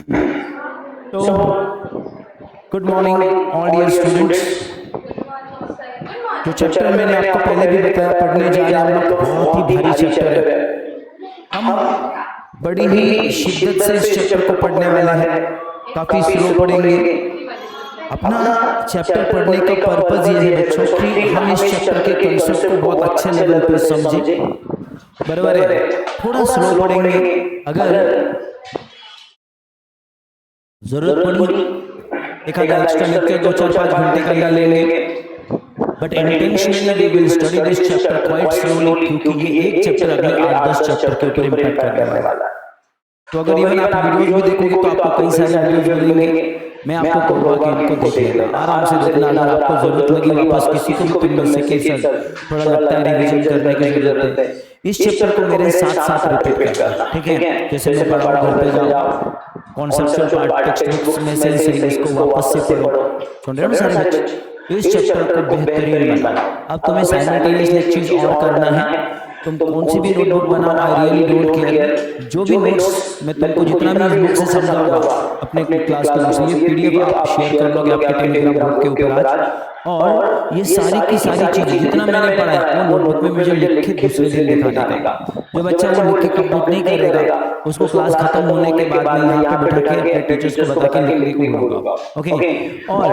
तो good morning all dear students. जो chapter मैंने आपको पहले भी बताया पढ़ने जा रहे हैं हम लोग, बहुत ही भारी चैप्टर है। हम बड़ी ही शिद्दत से इस चैप्टर को पढ़ने वाले हैं, काफ़ी स्लो पढ़ेंगे। अपना चैप्टर पढ़ने का पर्पज़ ये है बच्चों कि हम इस चैप्टर के कंसेप्ट को बहुत अच्छे लेवल पे समझें, बराबर है। थोड़ा स्लो पढ़ेंगे, अगर जरूरत पड़ी एक आधा एक्स्ट्रा लेक्चर 2-4-5 घंटे का ले लेंगे, but intentionally we will study this chapter quite slowly, क्योंकि ये एक चैप्टर अगले 8-10 चैप्टर के ऊपर इम्पैक्ट करने वाला है। तो अगर इवन आप वीडियोज भी देखोगे तो आपको कई सारे वीडियोज मिलेंगे। मैं आपको कहूँगा कि इनको देख लेना, आराम से देखना। अगर आपको जरूरत लगी वापस किसी को भी पिन मिल सके, सर थोड़ा लगता है रिविजन करने की जरूरत है, इस चैप्टर को मेरे साथ रिपीट करना, ठीक है। जैसे मैं पढ़ाऊँ घर पे जाऊँ, कॉन्सेप्चुअल पार्ट टेक्स्ट बुक्स में से इसको वापस से पढ़ो, सुन रहे हो सारे बच्चे। इस चैप्टर को बेहतरीन बनाओ। अब तुम्हें साइमल्टेनियसली एक चीज और करना है, तुम कौन सी भी नोटबुक बनाओ, आई रियली डोंट केयर, जो भी नोट्स मैं तुमको जितना भी इस बुक से समझाऊंगा अपने क्लास के नोट्स, ये पीडीएफ आप शेयर कर लोगे आपके टेलीग्राम ग्रुप के ऊपर आज, और ये सारी की सारी चीजें जितना मैंने पढ़ा है वो नोटबुक में मुझे लिख के दूसरे दिन दिखाने का। जो बच्चा वो लिख के कंप्लीट नहीं करेगा उसको क्लास खत्म होने के बाद में यहाँ पे बैठा के अपने टीचर्स को बता के लिखने को बोलूंगा, ओके। और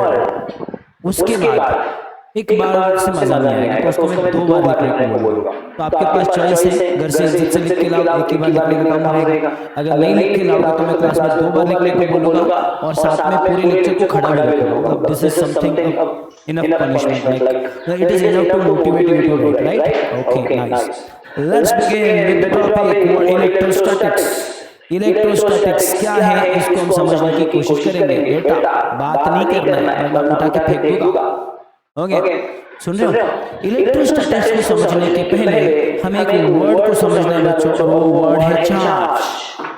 उसके बाद एक बार से मजा नहीं आएगा तो उसको मैं 2 बार लिखने को बोलूंगा। तो आपके पास चॉइस है, घर से इज्जत से लिख के लाओ, एक ही बार लिखने का काम रहेगा। अगर नहीं लिख के लाओगे तो मैं क्लास में 2 बार लिखने को बोलूंगा और साथ में पूरे लेक्चर को खड़ा भी रखूंगा। This is something enough punishment, like it is enough to motivate you to right, right, okay, nice. Let's begin with the topic electrostatics. Electrostatics क्या है इसको हम समझने की कोशिश करेंगे। बेटा बात नहीं करना है वरना उठा के फेंक दूंगा, ओके। सुन रहे हो? इलेक्ट्रोस्टैटिक्स को समझने के पहले हमें एक वर्ड को समझना है बच्चों, और वो वर्ड है चार्ज।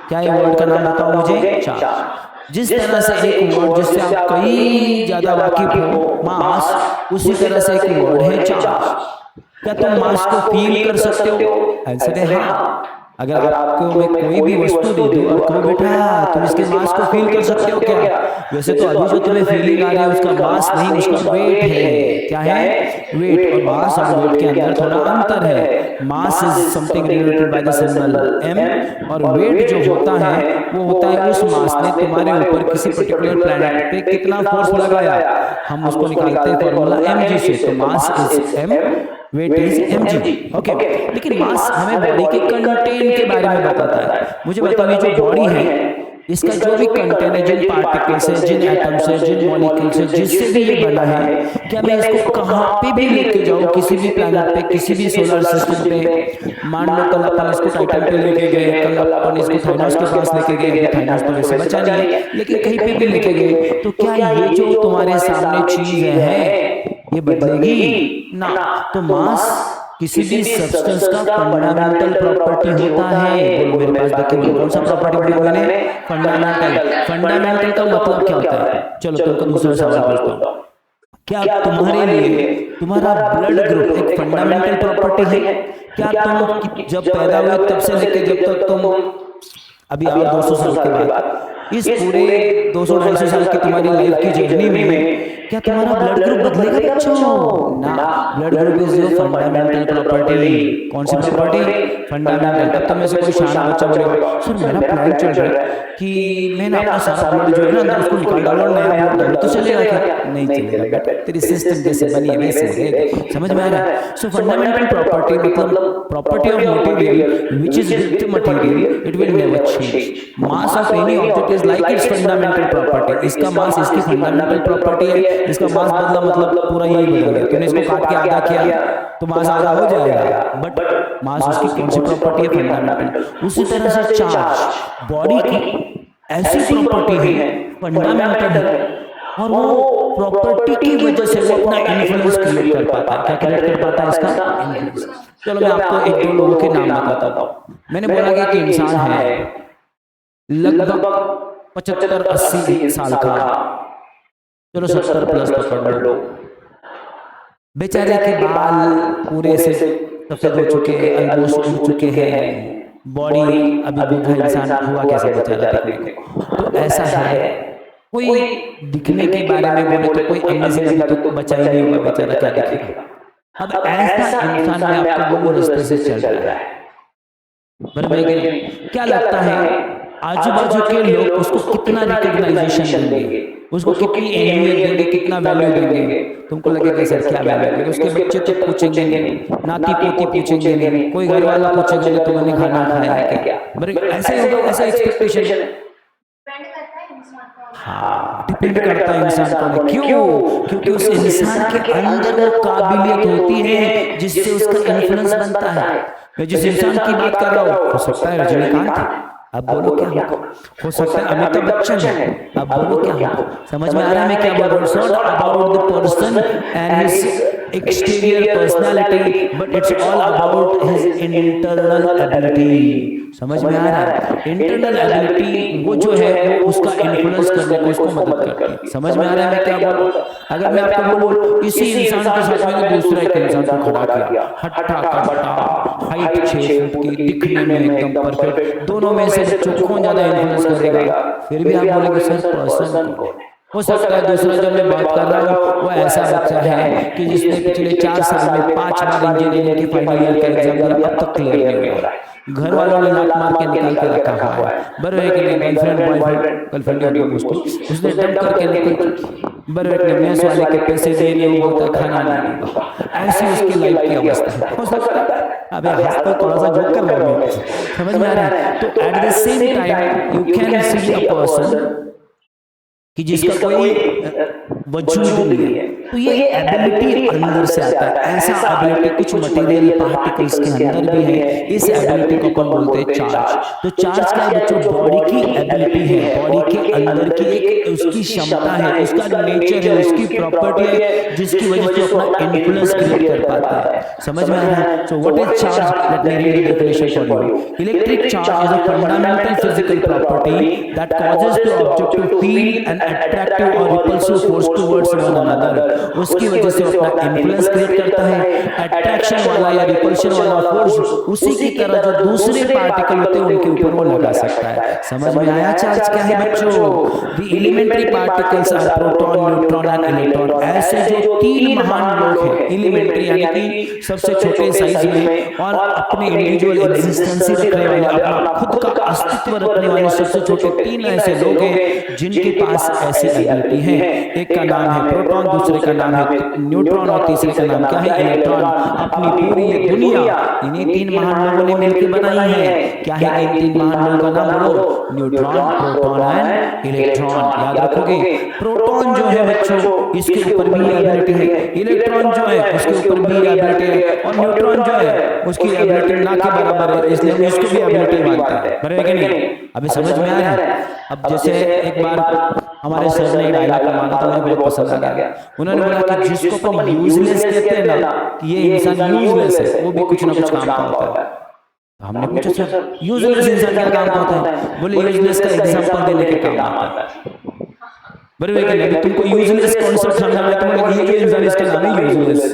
क्या है वर्ड का नाम बताओ मुझे? चार्ज। जिस तरह से एक वर्ड जिससे आप कई ज्यादा वाकिफ हो, मास, उसी तरह से एक वर्ड है चार्ज। क्या तुम मास को फील कर सकते हो? आंसर है हाँ। अगर आपको मैं कोई भी वस्तु दे दूं और कहूं बेटा तुम इसके मास को फील कर सकते हो क्या? वैसे तो अभी जो तुम्हें फीलिंग आ रही है उसका मास नहीं, उसका वेट है। क्या है? वेट। और मास और वेट के अंदर थोड़ा अंतर है। Mass is something related by the symbol m, और वेट जो होता है वो होता है उस मास ने तुम्हारे ऊपर किसी पर्टिकुलर प्लैनेट पे कितना फोर्स लगाया, हम उसको निकालते हैं फॉर्मूला mg से। तो mass is m, weight is mg, okay. लेकिन मास हमें बॉडी के कंटेंट के बारे में बताता है। मुझे बताओ ये जो बॉडी है इसका जो भी कंटेंट है, जिन पार्टिकल्स है, जिन एटम्स है, जिन मॉलिक्यूल्स है, जिससे भी ये बना है, क्या मैं इसको कहाँ पे भी लेके जाऊँ, किसी भी प्लैनेट पे, किसी भी सोलर सिस्टम पे, मान लो कल अपन इसको टाइटन पे लेके गए, कल अपन इसको थाइनोस के पास लेके गए, थाइनोस तो वैसे बचा नहीं है लेकिन कहीं पे भी लेके गए, तो क्या ये जो तुम्हारे सामने चीज है ये बदलेगी ना? तो मास किसी भी सब्सटेंस का फंडामेंटल प्रॉपर्टी होता है। बोलो मेरे पास देखिए कौन सा प्रॉपर्टी बोला मैंने? फंडामेंटल। फंडामेंटल का मतलब क्या होता है? चलो तुमको दूसरा सवाल पूछता हूँ। क्या तुम्हारे लिए तुम्हारा ब्लड ग्रुप एक फंडामेंटल प्रॉपर्टी है? क्या तुम जब पैदा हुए तब से लेकर जब तक तुम अभी आओ 200 साल के बाद, इस पूरे 200-250 साल की तुम्हारी लाइफ की जर्नी में क्या तुम्हारा ब्लड ग्रुप बदलेगा बच्चों? ना। Blood group is your fundamental property. कौन सी प्रॉपर्टी? फंडामेंटल। तब तुम्हें से कोई शाना बच्चा बोलेगा सर मेरा प्लान चल रहा है कि मैं ना अपना सारा ब्लड जो है ना अंदर उसको निकाल डालूं, नया ब्लड डालूं, तो चलेगा क्या? नहीं चलेगा बेटा, तेरी सिस्टम जैसे बनी है वैसे रहेगा। समझ में आ रहा है? सो फंडामेंटल प्रॉपर्टी मतलब property of material which is with the material, it will never change. Mass of any object is like its fundamental property. इसका मास इसकी फंडामेंटल प्रॉपर्टी है, इसका मास बदला मतलब पूरा यही बदल गया। तूने इसको काट के आधा किया तो मास आधा हो जाएगा, बट मास उसकी कौन सी प्रॉपर्टी है? फंडामेंटल। उसी तरह से चार्ज बॉडी की ऐसी प्रॉपर्टी है, फंडामेंटल है, और वो प्रॉपर्टी की वजह से वो अपना इन्फ्लुएंस क्रिएट कर पाता है। क्या क्रिएट कर पाता है? इसका इन्फ्लुएंस। चलो मैं आपको 1-2 लोगों के नाम बताता हूँ। मैंने बोला कि एक इंसान है लगभग 75-80 साल का, चलो 70 प्लस पकड़ लो। बेचारे के बाल पूरे से सफेद हो चुके हैं, ऑलमोस्ट उड़ चुके हैं, बॉडी अभी बूढ़ा इंसान हुआ कैसे बेचारा देखने को। तो ऐसा है, कोई दिखने के बारे में बोले तो कोई अमेजिंग अभी तो बचा ही नहीं होगा बेचारा, क्या दिखेगा। अब ऐसा इंसान में आपको वो रास्ते से चल रहा है, बराबर है। क्या लगता है आजू बाजू के लोग उसको कितना रिकॉग्नाइजेशन देंगे, उसको कितनी अहमियत देंगे, कितना वैल्यू देंगे। तुमको लगेगा सर क्या वैल्यू देंगे, उसके बच्चे तो पूछेंगे नहीं, नाती पोती पूछेंगे नहीं, कोई घर वाला पूछेगा नहीं तुमने खाना खाया है क्या। बराबर ऐसे होगा, ऐसा एक्सपेक्टेशन। हाँ, डिपेंड करता है इंसान को। क्यों? क्योंकि उस इंसान के अंदर काबिलियत होती है जिससे उसका इन्फ्लुएंस बनता है। मैं जिस इंसान की बात कर रहा हूँ, हो सकता है रजनीकांत, अब बोलो क्या हो सकता है अमिताभ बच्चन है, अब बोलो क्या हो। समझ में आ रहा है मैं क्या बोल रहा हूँ। Thought about the person and his exterior personality, but it's all about his internal ability. समझ में आ रहा है, इंटरनल एबिलिटी वो जो है वो उसका इन्फ्लुएंस करने को उसको मदद करती है। समझ में आ रहा है मैं क्या बोल रहा हूँ। अगर मैं आपको बोलूं इसी इंसान के साथ मैंने दूसरा एक इंसान को खड़ा किया, हट्टा कट्टा, हाइट 6 फुट की, दिखने में एकदम परफेक्ट, दोनों में से बच्चों कौन ज्यादा इन्फ्लुएंस करेगा, फिर भी आप बोलेंगे सर पर्सन कौन है। हो सकता है दूसरा जो मैं बात कर रहा हूँ वो ऐसा बच्चा है कि जिसने पिछले 4 साल में 5 बार इंजीनियरिंग की फाइनल ईयर का एग्जाम दिया, अब तक क्लियर नहीं हो रहा है। घर वालों ने लात मार के निकाल के रखा हुआ है। बराबर है कि नहीं, गर्लफ्रेंड बॉयफ्रेंड गर्लफ्रेंड उसने डंप करके निकल, बराबर है, मेस वाले के पैसे दे नहीं होता, खाना नहीं, ऐसी उसकी लाइफ की अवस्था है। हो सकता है अबे हंस तो थोड़ा सा जोक कर रहा हूं, समझ में आ रहा है। तो eight the same time you can see a person कि जिसका कोई वजूद नहीं है, तो ये एबिलिटी अंदर से आता है। ऐसा एबिलिटी कुछ मटेरियल पार्टिकल्स के अंदर भी है, इस एबिलिटी को अपन बोलते हैं चार्ज। तो चार्ज का बच्चों बॉडी की एबिलिटी है, बॉडी के अंदर की एक उसकी क्षमता है, उसका नेचर है, उसकी प्रॉपर्टी है, जिसकी वजह से अपना इन्फ्लुएंस क्रिएट कर पाता है। समझ में आ रहा है। So what is charge, let me read the definition for you. Electric charge is a fundamental physical property that causes the object to feel an attractive और repulsive force towards one another. उसकी वजह से अपना influence create करता है। Attraction वाला या repulsion वाला फोर्स उसी की तरह जो दूसरे पार्टिकल होते हैं उनके ऊपर वो लगा सकता है। समझ में आया चार्ज क्या है बच्चों। The elementary particles are proton, neutron and electron. ऐसे जो 3 महान लोग हैं, एलिमेंट्री यानी कि सबसे छोटे साइज में और अपने इंडिविजुअल एग्जिस्टेंस रखने वाले, अपना खुद का अस्तित्व रखने वाले सबसे छोटे 3 ऐसे लोग हैं जिनके पास ऐसी एबिलिटी है। एक का नाम है प्रोटॉन, दूसरे का नाम है न्यूट्रॉन और तीसरे का नाम क्या है, इलेक्ट्रॉन। अपनी पूरी ये दुनिया इन्हीं 3 महान लोगों ने मिलकर बनाई है। क्या है इन 3 महान लोगों का नाम बोलो, न्यूट्रॉन, प्रोटॉन एंड इलेक्ट्रॉन। याद रखोगे, प्रोटॉन जो है बच्चों इसके ऊपर भी एबिलिटी है, इलेक्ट्रॉन जो है उसके ऊपर भी एबिलिटी है, और न्यूट्रॉन जो है उसकी एबिलिटी ना के बराबर है, इसलिए इसको भी एबिलिटी मानता है। बराबर है कि नहीं। अभी समझ में आ रहा है। अब जैसे एक बार हमारे सर ने डायलॉग मारा था, मुझे बहुत पसंद आ गया। उन्होंने बोला कि जिसको अपन यूजलेस कहते हैं ना, कि ये इंसान यूजलेस है, वो भी कुछ ना कुछ काम का होता है। हमने पूछा सर यूजलेस इंसान क्या काम का होता है, बोले यूजलेस का एग्जांपल देने के काम आता है। बराबर है कि तुमको यूजलेस कॉन्सेप्ट समझना है, तुम्हें ये जो इंसान इसका नाम है यूजलेस,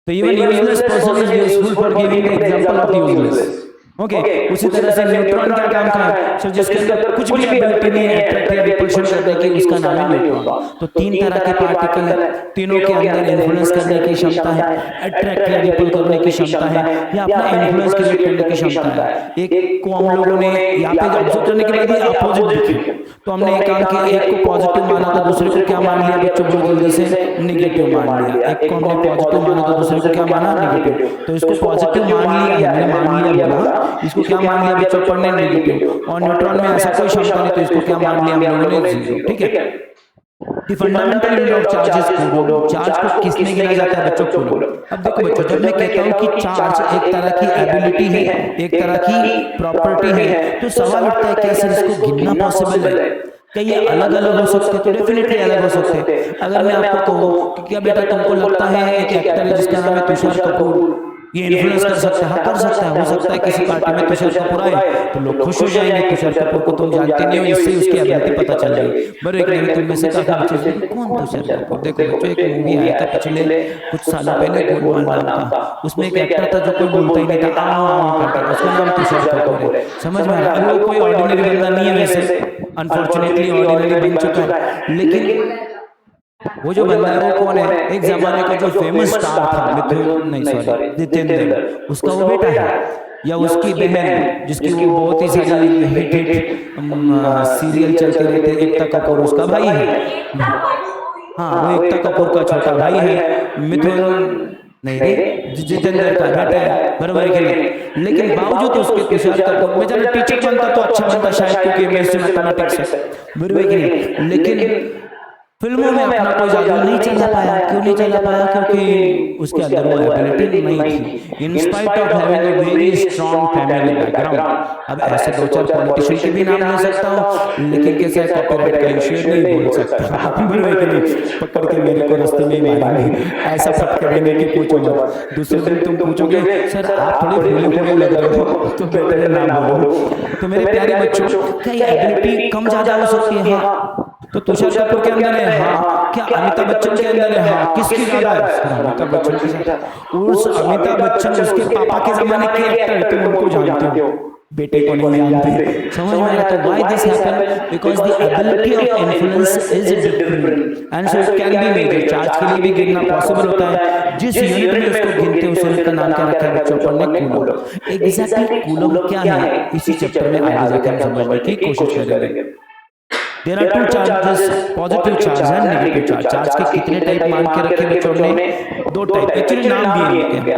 तो even useless person is useful for giving the example of useless. Okay, उसी तरह से न्यूट्रॉन का काम था, सो जिसके अंदर कुछ भी एबिलिटी नहीं है अट्रैक्ट या रिपल्शन करने की, उसका नाम है न्यूट्रॉन। तो 3 तरह के पार्टिकल है, तीनों के अंदर इन्फ्लुएंस करने की क्षमता है, अट्रैक्ट या रिपल करने की क्षमता है, या अपना इन्फ्लुएंस क्रिएट करने की क्षमता है। एक को हम लोगों ने यहाँ पे ऑब्जर्व करने के बाद ही अपोजिट देखे, तो हमने एक काम किया, एक को पॉजिटिव माना तो दूसरे को क्या मान लिया बच्चों, बहुत जल्दी से नेगेटिव मान लिया। एक को हमने पॉजिटिव माना तो दूसरे को क्या माना, नेगेटिव। तो इसको पॉजिटिव मान लिया, हमने मान लिया बोला, इसको क्या मान लिया बच्चों, पढ़ने नेगेटिव। और न्यूट्रॉन में ऐसा कोई क्षमता नहीं, तो इसको क्या मान लिया हम लोगों ने, 0। ठीक है। The fundamental unit of charge is coulomb। Charge को किसमें गिना जाता है बच्चों, कूलम। अब देखो बच्चों, जब मैं कहता हूँ कि चार्ज एक तरह की एबिलिटी है, एक तरह की प्रॉपर्टी है, तो सवाल उठता है क्या सर इसको गिनना पॉसिबल है, क्या ये अलग अलग हो सकते हैं? तो डेफिनेटली अलग हो सकते हैं। अगर मैं आपको कहूँ कि क्या बेटा तुमको लगता है एक एक्टर है जिसका नाम है तुषार कपूर, ये इन्फ्लुएंस कर सकता है, हाँ कर सकता है। हो सकता है किसी पार्टी में तुषार कपूर आए तो लोग खुश हो जाएंगे, तुषार कपूर को तुम जानते नहीं हो, इससे उसकी एबिलिटी पता चल जाएगी। पर एक नहीं तुम में से काफी बच्चे सोचेंगे कौन तुषार कपूर। देखो बच्चों, एक मूवी आया था पिछले कुछ सालों पहले गोलमाल नाम का, उसमें एक एक्टर था जो कोई बोलता ही नहीं था, करता, उसका नाम तुषार कपूर है। समझ में आ रहा है? वो कोई ऑर्डिनरी बंदा नहीं है वैसे, अनफॉर्चुनेटली ऑर्डिनरी बन चुका है, लेकिन वो जो बंदा है वो कौन है? एक जमाने का जो फेमस स्टार था, मिथुन नहीं सॉरी जितेंद्र, उसका वो बेटा है, या उसकी बहन जिसकी वो बहुत ही सारी हिट सीरियल चलते रहते, एकता कपूर उसका भाई है। हाँ, वो एकता कपूर का छोटा भाई है, मिथुन नहीं रे जितेंद्र का बेटा है, बराबर के लिए। लेकिन बावजूद उसके तुषार कपूर में जब टीचर बनता तो अच्छा बनता शायद, क्योंकि मैथमेटिक्स है, बराबर के लिए। लेकिन फिल्मों में अपना कोई जादू नहीं चला पाया। क्यों नहीं चला पाया? क्योंकि उसके अंदर वो एबिलिटी नहीं थी, in spite of having a very strong family background. अब ऐसे दो चार पॉलिटिशियन के भी नाम ले सकता हूँ, लेकिन कैसे कॉपीराइट का इश्यू नहीं बोल सकता, पकड़ के मेरे को रास्ते में मारेंगे, ऐसा फटके देने की पूछो मत। दूसरे दिन तुम पूछोगे सर आप थोड़े भूले भूले लग रहे हो, तो बेहतर नाम बोलो। तो मेरे प्यारे बच्चों, क्या ये एबिलिटी कम ज्यादा हो सकती है? हाँ। तो तुषार कपूर के अंदर है, हाँ। क्या अमिताभ बच्चन के अंदर है? हाँ। किसकी ज्यादा है? अमिताभ बच्चन की ज्यादा। उस अमिताभ बच्चन उसके पापा के जमाने के एक्टर, तुम उनको जानते हो, बेटे को नहीं जानते। समझ में आया? तो why this happen? Because the ability of influence is different and so it can be measured. Charge के लिए भी गिनना पॉसिबल होता है। जिस यूनिट में उसको गिनते हैं उस यूनिट का नाम क्या रखा है बच्चों? पढ़ने कूलम। एग्जैक्टली कूलम क्या है इसी चैप्टर में आगे जाकर हम समझने की कोशिश करेंगे। There are two charges, positive charge and negative charge. Charge के कितने टाइप मान के रखे बच्चों ने? दो टाइप, एक्चुअली नाम भी है इनके।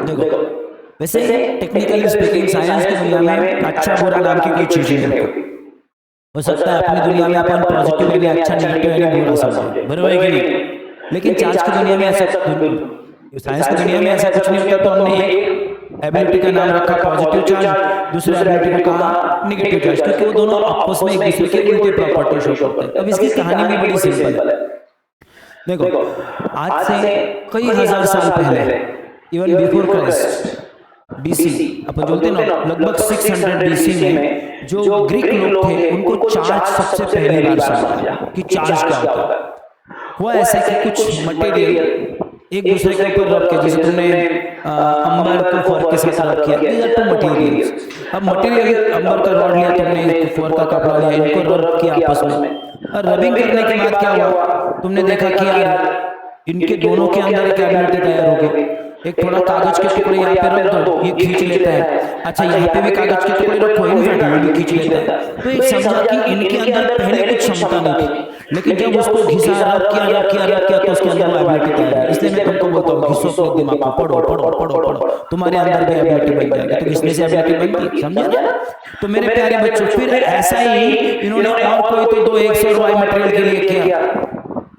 देखो वैसे टेक्निकली स्पीकिंग साइंस की दुनिया में अच्छा बुरा नाम की कोई चीज नहीं होती। हो सकता है अपनी दुनिया में अपन पॉजिटिव यानी अच्छा, नेगेटिव यानी बुरा समझे, बराबर है कि नहीं? लेकिन चार्ज की दुनिया में ऐसा, साइंस की दुनिया में ऐसा कुछ नहीं होता। तो हमने एक एबिलिटी का नाम रखा पॉजिटिव चार्ज, दूसरे एबिलिटी को कहा नेगेटिव चार्ज, क्योंकि वो दोनों आपस में एक दूसरे के उल्टे प्रॉपर्टी शो करते हैं। अब इसकी कहानी भी बड़ी सिंपल है। देखो आज से कई हजार साल पहले, इवन बिफोर क्राइस्ट, बीसी अपन बोलते हैं ना, लगभग 600 बीसी में जो ग्रीक लोग थे उनको चार्ज सबसे पहली बार समझा कि चार्ज क्या होता है। हुआ ऐसा कि कुछ मटेरियल एक दूसरे के ऊपर रख के, जैसे तुमने अंबर को फर के साथ रख किया, ये तो मटेरियल। अब मटेरियल अंबर का रॉड लिया तुमने, फर का कपड़ा लिया, इनको रब किया आपस में, और रबिंग करने के बाद क्या हुआ? तुमने देखा कि यार इनके दोनों के अंदर एक एबिलिटी तैयार हो गई। एक थोड़ा कागज के टुकड़े यहाँ पे रख दो, ये खींच लेता है। अच्छा यहाँ पे भी कागज के टुकड़े रखो, ये भी खींच लेता है। तो एक समझा कि इनके अंदर पहले कुछ क्षमता नहीं थी, लेकिन जब उसको घिसा, रब किया तो उसके अंदर एबिलिटी तैयार है। इसलिए मैं तुमको बोलता हूँ घिसो अपने दिमाग को, पढ़ो पढ़ो पढ़ो पढ़ो, तुम्हारे अंदर भी एबिलिटी बन जाएगी। तो घिसने से एबिलिटी बनती, समझे ना? तो मेरे प्यारे बच्चों, फिर ऐसा ही इन्होंने और कोई तो दो एक्स और वाई मटेरियल के लिए किया,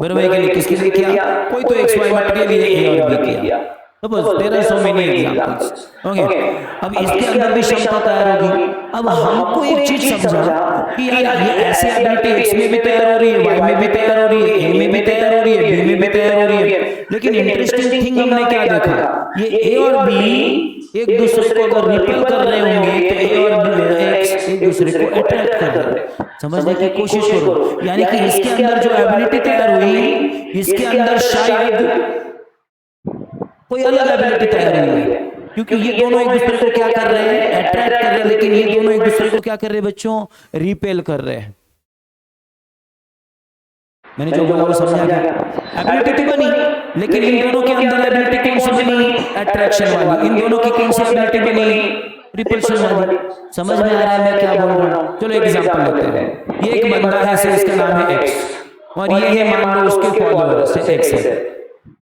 बराबर के लिए किसके लिए किया? कोई तो एक्स वाई मटेरियल ए और बी किया। There are so many examples. Okay. अब इसके अंदर भी क्षमता तैयार होगी। अब हमको एक चीज समझा कि यार ये ऐसे एबिलिटी एक्स में भी तैयार हो रही है, वाई में भी तैयार हो रही है, ए में भी तैयार हो रही है, बी में भी तैयार हो रही है। लेकिन इंटरेस्टिंग थिंग हमने क्या देखा? ये ए और बी एक दूसरे को अगर रिपेल कर रहे होंगे तो ए और बी एक्स एक दूसरे को अट्रैक्ट कर रहे हैं। समझने की कोशिश करो, यानी कि इसके अंदर जो एबिलिटी तैयार हुई, इसके अंदर शायद कोई अलग एबिलिटी तैयार हुई है, क्योंकि ये दोनों एक दूसरे को क्या कर रहे हैं? अट्रैक्ट कर रहे हैं। लेकिन ये दोनों एक दूसरे को क्या कर रहे हैं बच्चों? रिपेल कर रहे हैं। मैंने जो बोला वो समझा क्या? एबिलिटी तो बनी, लेकिन इन दोनों के अंदर एबिलिटी कौन सी बनी? अट्रैक्शन वाली। इन दोनों की कौन सी एबिलिटी बनी? रिपल्शन वाली। समझ में आ रहा है मैं क्या बोल रहा हूँ? चलो एक एग्जांपल लेते हैं। ये एक बंदा है, इसका नाम है एक्स, और ये है मान लो उसके फॉलोअर्स से एक्स है।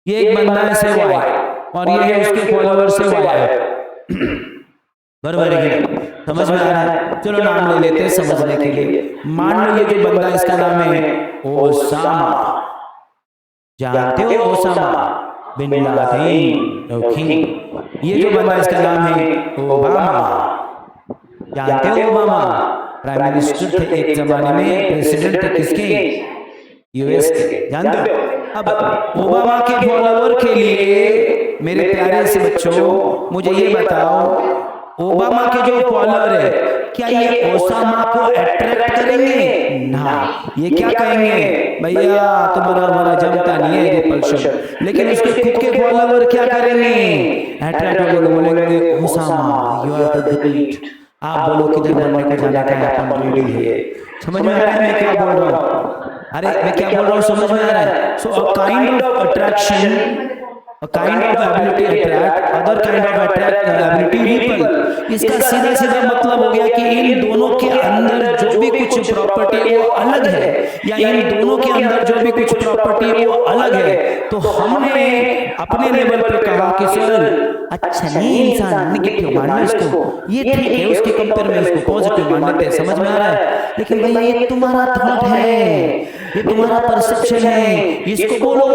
ये एक बंदा है से वाई, और ये है उसके फॉलोअर से वाई है, बराबर है? समझ में आ रहा है? चलो नाम ले लेते हैं समझने के लिए। मान लो ये जो बंदा, इसका नाम है ओसामा। जानते हो ओसामा बिन लादेन? ये जो बंदा, इसका नाम है ओबामा। जानते हो ओबामा? प्राइम मिनिस्टर थे एक जमाने में, प्रेसिडेंट थे किसके? यूएस के। जानते हो? अब ओबामा के फॉलोवर के लिए मेरे प्यारे से बच्चों मुझे ये बताओ, ओबामा के जो फॉलोअर है क्या ये ओसामा को अट्रैक्ट करेंगे? ना, ये क्या कहेंगे, भैया तुम्हारा हमारा जमता नहीं है रिपल्शन। लेकिन उसके खुद के फॉलोअर क्या करेंगे? अट्रैक्ट होकर बोलेंगे Osama you are the great, आप बोलो किधर बनने को जाना का अपन रेडी है। समझ में आ रहा है मैं क्या बोल रहा हूँ? अरे मैं क्या बोल रहा हूँ समझ में आ रहा है? So a kind of attraction, a kind of ability attract, other kind of attract ability repel। इसका सीधा सीधा मतलब हो गया कि इन दोनों के अंदर जो भी कुछ प्रॉपर्टी है वो अलग है, या इन दोनों के अंदर जो भी कुछ प्रॉपर्टी है वो अलग है। तो हमने अपने लेवल पे कहा कि सर अच्छा नहीं इंसान नेगेटिव मानना इसको, ये ठीक है, उसके कंपेयर में इसको पॉजिटिव मान लेते हैं। समझ में आ रहा है? लेकिन भैया ये तुम्हारा थॉट है, ये तुम्हारा परसेप्शन है, इसको बोलो।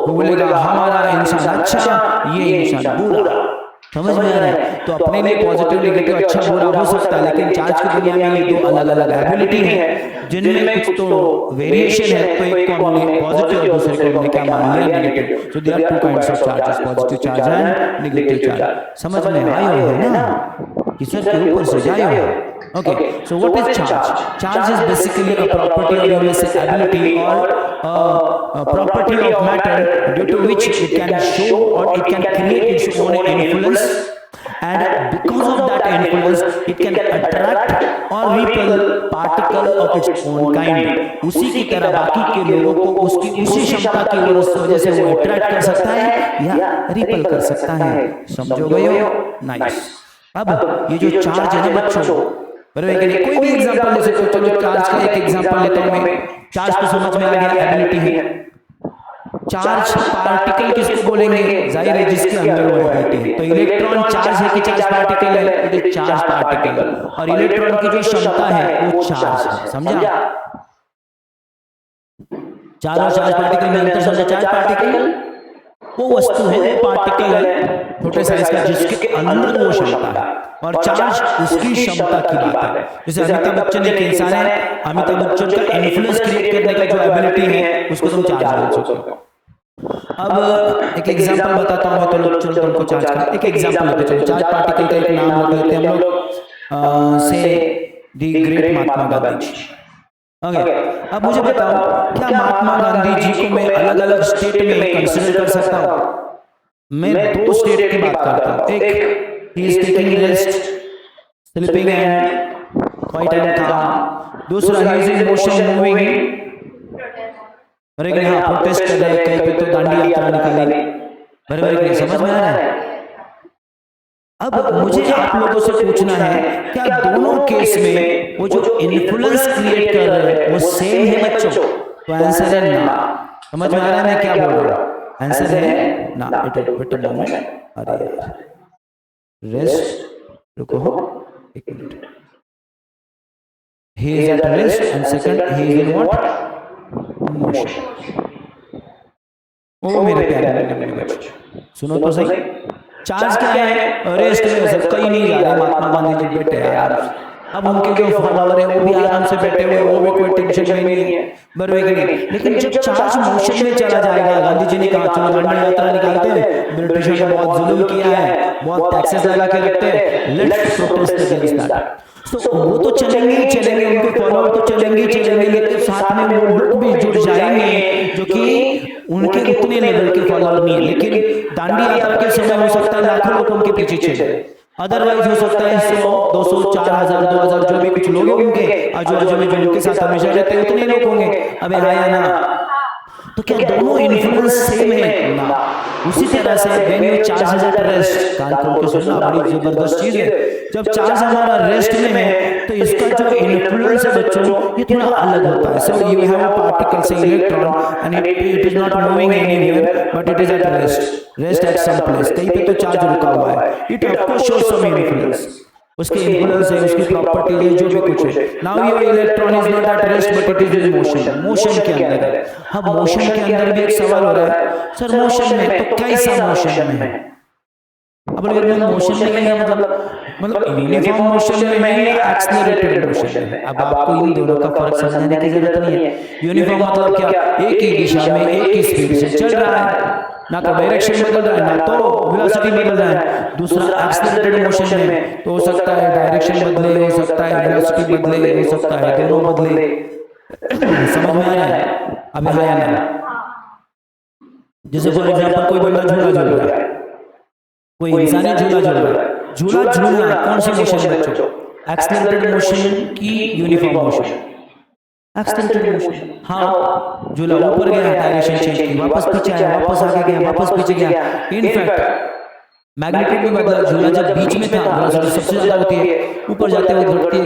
वो बोलेगा हमारा इंसान अच्छा, ये इंसान बुरा। समझ में आ रहा है? तो अपने लिए पॉजिटिव नेगेटिव अच्छा बुरा हो सकता है, लेकिन चार्ज की दुनिया में ये दो अलग अलग एबिलिटी है जिनमें कुछ तो वेरिएशन है। तो एक को हमने पॉजिटिव और दूसरे को हमने क्या मान लिया negative. So there are two kinds of charges, positive charge and negative charge. समझ में आया है ना? किसी के ऊपर से जाए हो। Okay, so what is charge? Charge is basically a property or you may say ability or a property of matter due to which it can show or it can create its own influence, and because of that influence it can attract or repel particle of its own kind। उसी की तरह बाकी के लोगों को उसकी उसी क्षमता की वजह से वो अट्रैक्ट कर सकता है या रिपेल कर सकता है। समझो गए हो? नाइस। अब ये जो चार्ज है ना बच्चों, कोई भी एग्जांपल ले सकते हो। चलो चार्ज का एक एग्जांपल लेता हूं मैं। चार्ज तो समझ में आ गया, एबिलिटी है। चार्ज पार्टिकल किसको बोलेंगे? जाहिर है जिसके अंदर वो एबिलिटी है। तो इलेक्ट्रॉन चार्ज है कि चार्ज पार्टिकल है? It is charge particle. और इलेक्ट्रॉन की जो क्षमता है वो चार्ज है। समझा? चारों चार्ज पार्टिकल में अंतर समझा? चार्ज पार्टिकल वो वस्तु है, वो पार्टिकल है छोटे साइज का जिसके अंदर वो क्षमता है, और चार्ज उसकी क्षमता की बात है। जैसे अमिताभ बच्चन एक इंसान है, अमिताभ बच्चन का इन्फ्लुएंस क्रिएट करने का जो एबिलिटी है उसको तुम चार्ज बोल सकते हो। अब एक एग्जांपल बताता हूं मैं, तो चलो तुमको चार्ज का एक एग्जांपल लेते चलो। चार्ज पार्टिकल का एक नाम लेते हैं हम लोग, से the great Mahatma Gandhi. Okay, अब मुझे बताओ क्या महात्मा गांधी जी को मैं अलग अलग स्टेट में कंसीडर कर सकता हूं? मैं दो स्टेट की बात करता हूं। एक he is taking rest, sleeping and quiet and काम। दूसरा ही इज इन मोशन, मूविंग। बराबर है, प्रोटेस्ट कर रहे हैं, कहीं पे तो दांडी यात्रा निकाली। बराबर है, समझ में आ रहा है? अब मुझे आप लोगों से पूछना है क्या दोनों केस में वो जो इन्फ्लुएंस क्रिएट कर रहे हैं वो सेम है बच्चों? तो आंसर है ना। समझ में आ रहा है मैं क्या बोल रहा हूं? आंसर है ना। It moment. अरे रेस्ट, रुको एक minute. He is at rest and second he is in what? Motion. ओ मेरे प्यारे बच्चों सुनो तो सही। चार्ज क्या है? रेस्ट में सब कहीं नहीं जा रहे, महात्मा गांधी जी बैठे हैं यार। अब उनके जो फॉलोअर है वो भी आराम से बैठे हुए, वो भी कोई टेंशन में नहीं है। बराबर है। लेकिन जब चार्ज मोशन में चला जाएगा, गांधी जी ने कहा चलो दांडी यात्रा निकालते हैं, ब्रिटिशों ने बहुत जुल्म किया है, बहुत टैक्सेस लगा के रखते हैं, लेट्स प्रोटेस्ट अगेंस्ट दैट। तो वो तो चलेंगे ही चलेंगे, उनके फॉलोअर तो चलेंगे ही चलेंगे, लेकिन साथ में वो लोग भी जुड़ जाएंगे जो कि उनके उतने लेवल के फॉलोअर नहीं है। लेकिन दांडी यात्रा के समय हो सकता है लाखों लोग उनके पीछे चले, अदरवाइज हो सकता है 100, 200, 4000, 2000 जो भी कुछ लोग होंगे आजू बाजू में जो उनके साथ हमेशा रहते हैं उतने लोग होंगे। अबे आया ना। तो क्या दोनों इन्फ्लुएंस सेम है? ना। उसी तरह से when you charge at rest, कान खोल के सुनना, बड़ी जबरदस्त चीज है। जब चार्ज हमारा रेस्ट में है तो इसका जो इन्फ्लुएंस है बच्चों ये थोड़ा अलग होता है। So you have a particle say electron and it is not moving anywhere but it is at rest at some place. कहीं पे तो चार्ज रुका हुआ है। It of course shows some influence, उसके इन्फ्लुएंस है, उसकी प्रॉपर्टी है, जो भी कुछ है। Now your electron is not at rest but it is in motion, motion के अंदर है। अब मोशन के अंदर भी एक सवाल हो रहा है, सर मोशन में तो कैसा मोशन में है? अब अगर मैं मोशन में है मतलब यूनिफॉर्म मोशन में है या एक्सेलरेटेड मोशन में, अब आपको इन दोनों का फर्क समझने की जरूरत नहीं है। यूनिफॉर्म मतलब क्या, एक ही दिशा में एक ही स्पीड से चल रहा है, ना तो डायरेक्शन बदल रहा है ना तो वेलोसिटी बदल रहा है। दूसरा एक्सेलरेटेड मोशन में तो हो सकता है डायरेक्शन बदले, हो सकता है वेलोसिटी बदले, हो सकता है दोनों बदले। समझ में आया है? अब आया ना? जैसे फॉर एग्जांपल कोई बंदा झूला झूल रहा है, कोई इंसान झूला झूल रहा है, झूला झूलना कौन सी मोशन है बच्चों? एक्सेलरेटेड मोशन की यूनिफॉर्म मोशन? Accelerated motion. हाँ, झूला ऊपर गया, डायरेक्शन चेंज की, वापस पीछे आया, वापस आगे गया, वापस पीछे गया। इनफैक्ट मैग्नेटिक में बदला, झूला जब बीच में था वेलोसिटी सबसे ज्यादा होती है, ऊपर जाते हुए घटती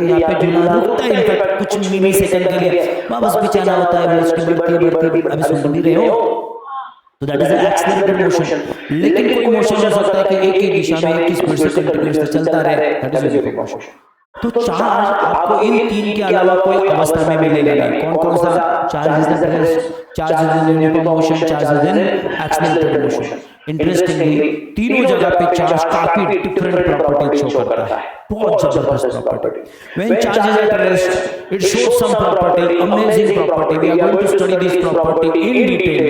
यहाँ पे झूला रुकता है इनफैक्ट कुछ मिली सेकंड के लिए, वापस पीछे आना होता है, वेलोसिटी बढ़ती। अभी सुन भी रहे हो? तो दैट इज एक्सेलरेटेड मोशन। लेकिन कोई मोशन हो सकता है कि एक ही दिशा में एक ही स्पीड से कंटिन्यूअसली चलता रहे, दैट इज यूनिफॉर्म मोशन। तो चार्ज आपको इन तीन के अलावा कोई अवस्था में मिलेगा नहीं। कौन कौन सा? Charge is in rest, charge is in uniform motion, charge is in accelerated motion. Interestingly तीनों जगह पे चार्ज काफी डिफरेंट प्रॉपर्टी शो करता है, बहुत जबरदस्त property. When charge is at rest it shows some property, amazing property. We are going to study this property in detail.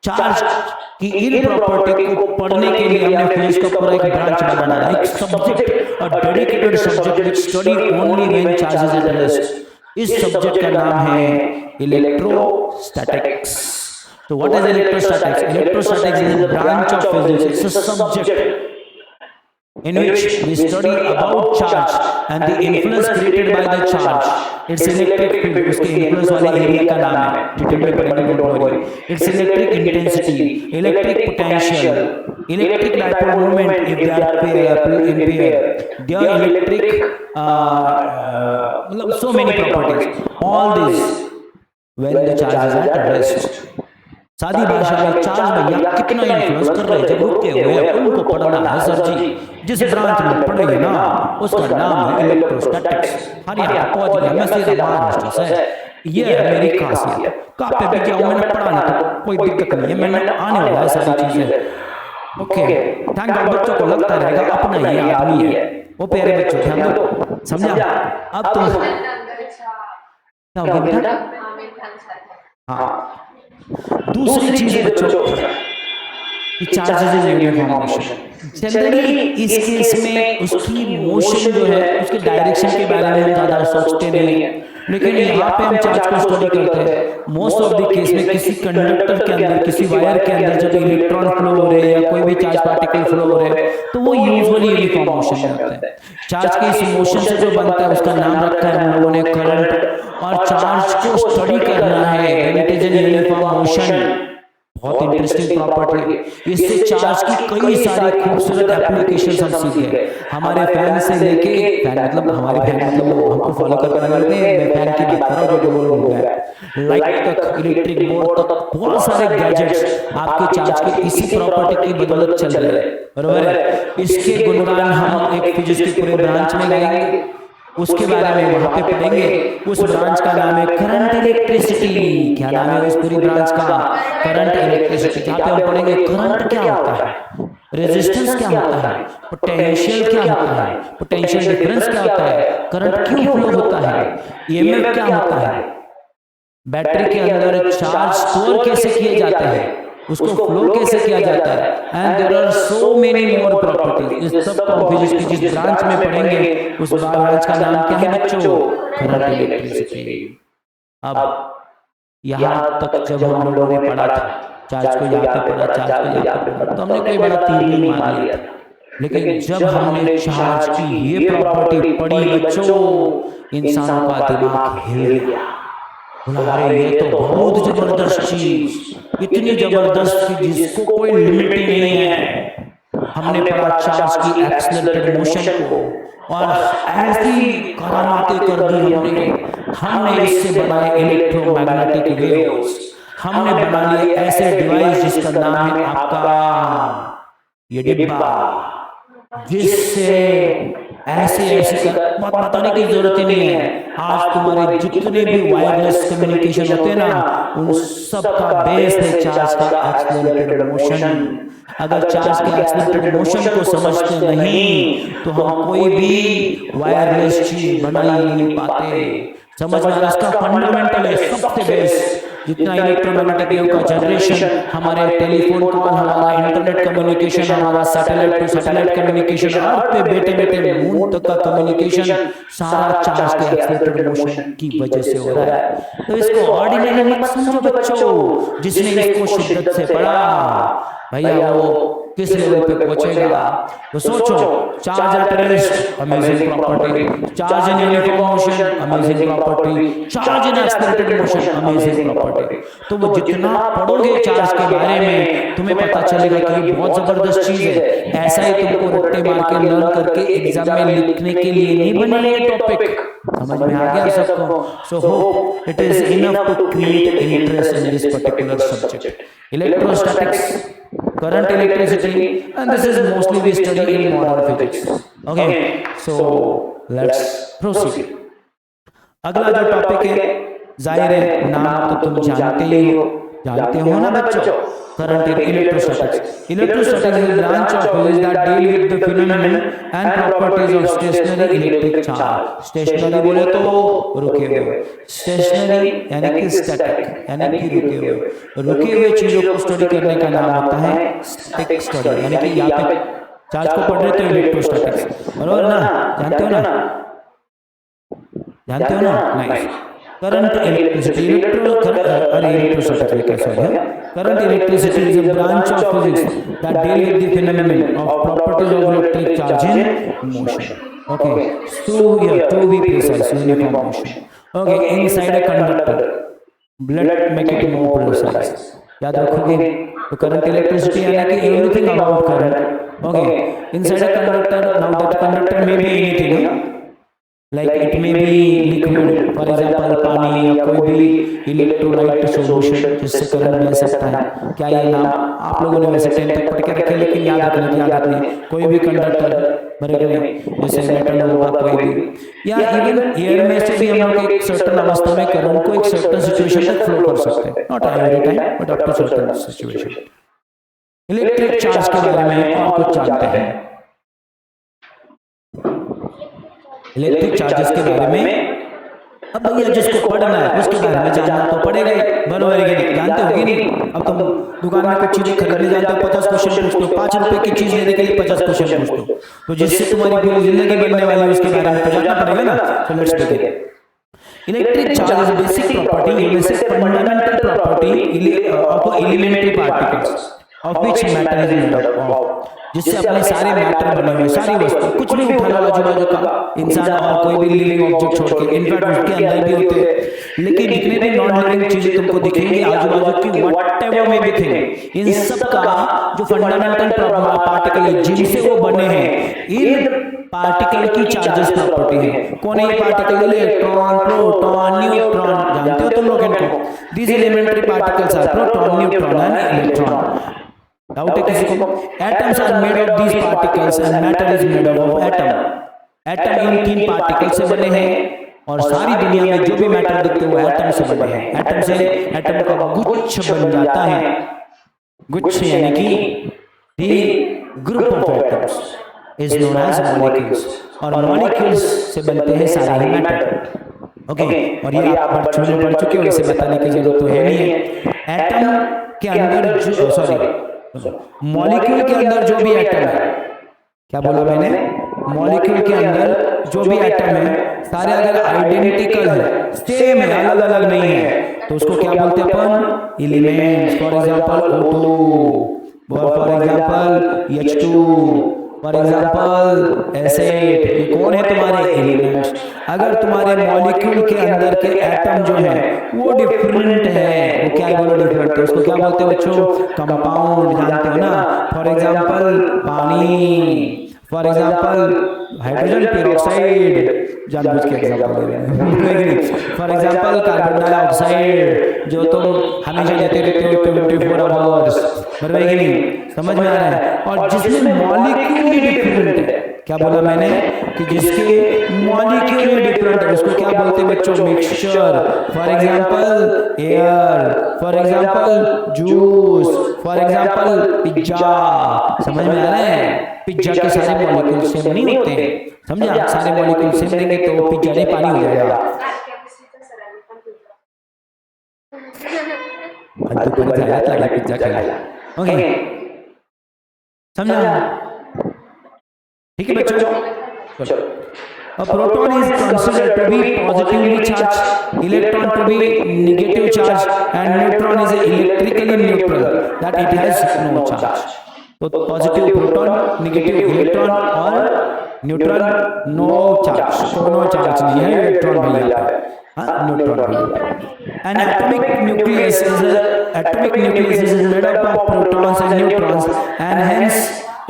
Charge की इन प्रॉपर्टी को पढ़ने के लिए हमने फिजिक्स का पूरा एक ब्रांच बनाना है, एक subject, a dedicated subject which study only when charge is at rest. इस सब्जेक्ट का नाम है electrostatics. So what is electrostatics? Electrostatics is a branch of physics. It's a subject in which we study about charge and the influence created by the charge. It's electric field. उसके influence वाले area का नाम है, detail में पढ़ेंगे, don't worry. It's electric intensity, electric potential, electric dipole moment if they are in pair. They are electric, so many properties. All this when the charge is at rest. सादी भाषा में charge भैया कितना influence कर रहे हैं जब रुके हुए हैं, उनको पढ़ना है सर जी। जिस ब्रांच में पढ़ेंगे ना उसका नाम है इलेक्ट्रोस्टैटिक्स। हरियाणा पहुंच गया, मैं सीधा महाराष्ट्र से। ये है मेरी खासियत। काफी भी क्या मैंने पढ़ाना तो कोई दिक्कत नहीं है, मैंने आने वाला है सारी चीजें। ओके, थैंक गॉड बच्चों को लगता रहेगा अपना ही आदमी है। वो प्यारे बच्चों ध्यान दो, समझा? अब तुम क्या हो गया बेटा? हाँ, दूसरी चीज बच्चों, charges in uniform motion. Generally इस केस में उसकी मोशन जो है उसके डायरेक्शन के बारे में हम ज्यादा सोचते नहीं है, लेकिन यहाँ पे हम चार्ज को स्टडी करते हैं। मोस्ट ऑफ द केस में किसी कंडक्टर के अंदर, किसी वायर के अंदर जब इलेक्ट्रॉन फ्लो हो रहे हैं या कोई भी चार्ज पार्टिकल फ्लो हो रहे हैं तो वो यूजुअली यूनिफॉर्म मोशन में होता है। चार्ज के इस मोशन से जो बनता है उसका नाम रखा है हम लोगों ने करंट। और चार्ज को स्टडी करना है when it is in uniform motion, बहुत इंटरेस्टिंग प्रॉपर्टी। इससे चार्ज की कई सारी खूबसूरत एप्लीकेशंस हम सीख गए। हमारे फैन से लेके, फैन मतलब हमारे फैन मतलब हमको फॉलो करने वाले हैं, मैं फैन की बात कर रहा हूं जो बोल रहा है, लाइट तक, इलेक्ट्रिक बोर्ड तक, बहुत सारे गैजेट्स आपके चार्ज के इसी प्रॉपर्टी की बदौलत चल रहे हैं, बराबर है। इसके गुणगान हम एक फिजिक्स के पूरे ब्रांच में गाएंगे, उसके बारे में वहां पे पढ़ेंगे। उस ब्रांच का नाम है करंट इलेक्ट्रिसिटी। क्या नाम है उस पूरी ब्रांच का? Current electricity. जहाँ पे हम पढ़ेंगे करंट क्या होता है, रेजिस्टेंस क्या होता है, पोटेंशियल क्या होता है, पोटेंशियल डिफरेंस क्या होता है, करंट क्यों फ्लो होता है, ईएमएफ क्या होता है, बैटरी के अंदर चार्ज स्टोर कैसे किए जाते हैं, उसको फ्लो कैसे किया जाता है, and there are so many more properties. इस सब को फिजिक्स की जिस ब्रांच में पढ़ेंगे उस ब्रांच का नाम क्या है बच्चों? Current electricity. अब यहाँ तक जब हम लोगों ने पढ़ा था, चार्ज को यहाँ पे पढ़ा, चार्ज को यहाँ पे पढ़ा, तो हमने कोई बड़ा तीर नहीं मार लिया था। लेकिन जब हमने चार्ज की ये प्रॉपर्टी पढ़ी बच्चों, इंसानों का दिमाग हिल गया। अरे ये तो बहुत जबरदस्त चीज, इतनी जबरदस्त कि जिसको कोई लिमिट ही नहीं है। हमने पढ़ा चार्ज की एक्सेलरेटेड मोशन को और ऐसी करामातें कर दी हमने इससे बनाए इलेक्ट्रोमैग्नेटिक वेव्स। हमने बना लिए ऐसे डिवाइस जिसका नाम है आपका ये डिब्बा, जिससे ऐसे बताने की जरूरत ही नहीं है। आज तुम्हारे जितने भी वायरलेस कम्युनिकेशन होते हैं ना, उन सब का बेस है चार्ज का एक्सेलरेटेड मोशन। अगर चार्ज के एक्सेलरेटेड मोशन को समझते नहीं तो हम कोई भी वायरलेस चीज बना ही नहीं पाते। समझ में आ रहा है? इसका फंडामेंटल है सबसे बेस। जितना इलेक्ट्रोमैग्नेटिक वेव का जनरेशन, हमारे टेलीफोन कॉल, हमारा इंटरनेट कम्युनिकेशन, हमारा सैटेलाइट टू सैटेलाइट कम्युनिकेशन, अर्थ पे बैठे बैठे मून तक का कम्युनिकेशन, सारा चार्ज के एक्सेलरेटेड मोशन की वजह से हो रहा है। तो इसको ऑर्डिनरी मत समझो बच्चों। जिसने इसको शिद्दत से पढ़ा भैया वो किस लेवल पे पहुंचेगा। तो सोचो, charge at rest amazing property, charge in uniform motion amazing property, charge in accelerated motion amazing property. तो वो जितना पढ़ोगे चार्ज के बारे में तुम्हें पता चलेगा कि ये बहुत जबरदस्त चीज है। ऐसा ही तुमको रट्टे मार के लर्न करके एग्जाम में लिखने के लिए नहीं बने ये टॉपिक। समझ में आ गया सबको? So hope it is enough to create interest in this particular subject, electrostatics, current electricity, and this is mostly we study in modern physics. Okay, so let's proceed. अगला जो टॉपिक है, जाहिर है नाम तो तुम जानते हो ना बच्चों, current electrostatics. Electrostatics is branch of physics that deal with the phenomenon and properties of stationary electric charge. Stationary बोले तो रुके हुए, स्टेशनरी यानी कि स्टैटिक यानी कि रुके हुए चीजों को स्टडी करने का नाम होता है स्टैटिक स्टडी। यानी कि यहाँ पे चार्ज को पढ़ रहे तो इलेक्ट्रोस्टैटिक्स, बरोबर ना? जानते हो ना? Nice. Current electricity, current electricity is a branch of physics that deal with the phenomenon of properties of electric charge in motion. Okay, so here to be precise, uniform motion. Okay, inside a conductor, let's make it more precise. याद रखोगे तो current electricity यानी कि everything about current. Okay, inside a conductor, now that conductor may be anything, like it may be liquid, for example पानी या कोई भी electrolyte solution जिससे करंट बह सकता है। क्या ये नाम आप लोगों ने वैसे 10 तक पढ़ के रखे, लेकिन याद रखने कोई भी कंडक्टर बराबर जैसे मेटल होगा कोई भी, या इवन एयर में से भी हम लोग एक सर्टेन अवस्था में करंट को एक सर्टेन सिचुएशन तक फ्लो कर सकते हैं, not every time but up to certain situation. Electric charge के बारे में और कुछ जानते हैं? इलेक्ट्रिक चार्जेस के बारे में अब भैया जिसको पढ़ना है उसके बारे में जानना तो पड़ेगा ही, बराबर है कि जानते हो कि नहीं? अब तुम दुकान में कुछ चीजें खरीदने जाते हो, 50 क्वेश्चन पूछते हो, 5 रुपए की चीज लेने के लिए 50 क्वेश्चन पूछते हो, तो जिससे तुम्हारी पूरी जिंदगी बनने वाली है उसके बारे में तो जानना पड़ेगा ना। So let's begin. Electric charge is basic property, इनमें से fundamental property of elementary particles of which matter is made up, जिससे अपने सारे मैटर बने हुए, सारी वस्तु, कुछ भी उठाना आजू-बाजू का इंसान और कोई भी लिविंग ऑब्जेक्ट छोड़ के, इनफैक्ट उसके अंदर भी होते हैं, लेकिन जितने भी नॉन लिविंग चीजें तुमको दिखेंगी आजू-बाजू की, व्हाटएवर मे बी थिंग, इन सब का जो फंडामेंटल पार्टिकल है जिनसे वो बने हैं, इन पार्टिकल की चार्जेस प्रॉपर्टी है। कौन है ये पार्टिकल? Electron, proton, neutron. जानते हो तुम लोग इनको? These elementary particles are proton, neutron and electron. Doubt है किसी को? Atoms are made of these particles and matter is made of atom. Atom इन 3 पार्टिकल से बने हैं और सारी दुनिया में जो भी मैटर दिखते हैं वो एटम से बने हैं। एटम से एटम का गुच्छ बन जाता है, गुच्छ यानी कि the group of atoms is known as molecules, और मॉलिक्यूल्स से बनते हैं सारे मैटर। ओके, और ये आप पढ़ चुके हो, इसे बताने की जरूरत तो है नहीं है। एटम के अंदर जो मॉलिक्यूल के अंदर जो भी एटम है, क्या बोला मैंने? मॉलिक्यूल के अंदर जो भी एटम है सारे अगर आइडेंटिकल है, सेम है, अलग अलग नहीं है, तो उसको क्या बोलते हैं अपन? Elements. For example O2, for example H2, for example acid. ये कौन है? तुम्हारे एलिमेंट्स। अगर तुम्हारे मॉलिक्यूल के अंदर के एटम जो है वो डिफरेंट है, वो क्या बोलो डिफरेंट है, उसको क्या बोलते हैं बच्चों? कंपाउंड। जानते हो ना? फॉर एग्जांपल पानी, फॉर एग्जांपल हाइड्रोजन पेरोक्साइड, जानबूझ के एग्जांपल दे रहे हैं। फॉर एग्जांपल कार्बन डाइऑक्साइड जो तुम हमेशा लेते रहते हो 24 आवर्स, बराबर है कि नहीं? समझ में आ रहा है? और जिसमें मॉलिक्यूल भी डिफरेंट है, क्या बोला मैंने कि जिसके मॉलिक्यूल में डिफरेंट है उसको क्या बोलते हैं बच्चों? Mixture. For example air, for example juice, for example pizza. समझ में आ रहा है? पिज्जा के सारे मॉलिक्यूल सेम नहीं होते, समझा? सारे मॉलिक्यूल सेम देंगे तो पिज्जा नहीं पानी हो जाएगा। पिज्जा खाएगा, ओके, समझा? ठीक है बच्चों। A proton is considered to be positively charged, electron to be negative charged, and neutron is electrically neutral, that it has no charge. तो पॉजिटिव प्रोटॉन, नेगेटिव इलेक्ट्रॉन और न्यूट्रॉन नो चार्ज, कोनो charge नहीं है electron भैया, neutron भैया। An atomic nucleus is made up of protons and neutrons and hence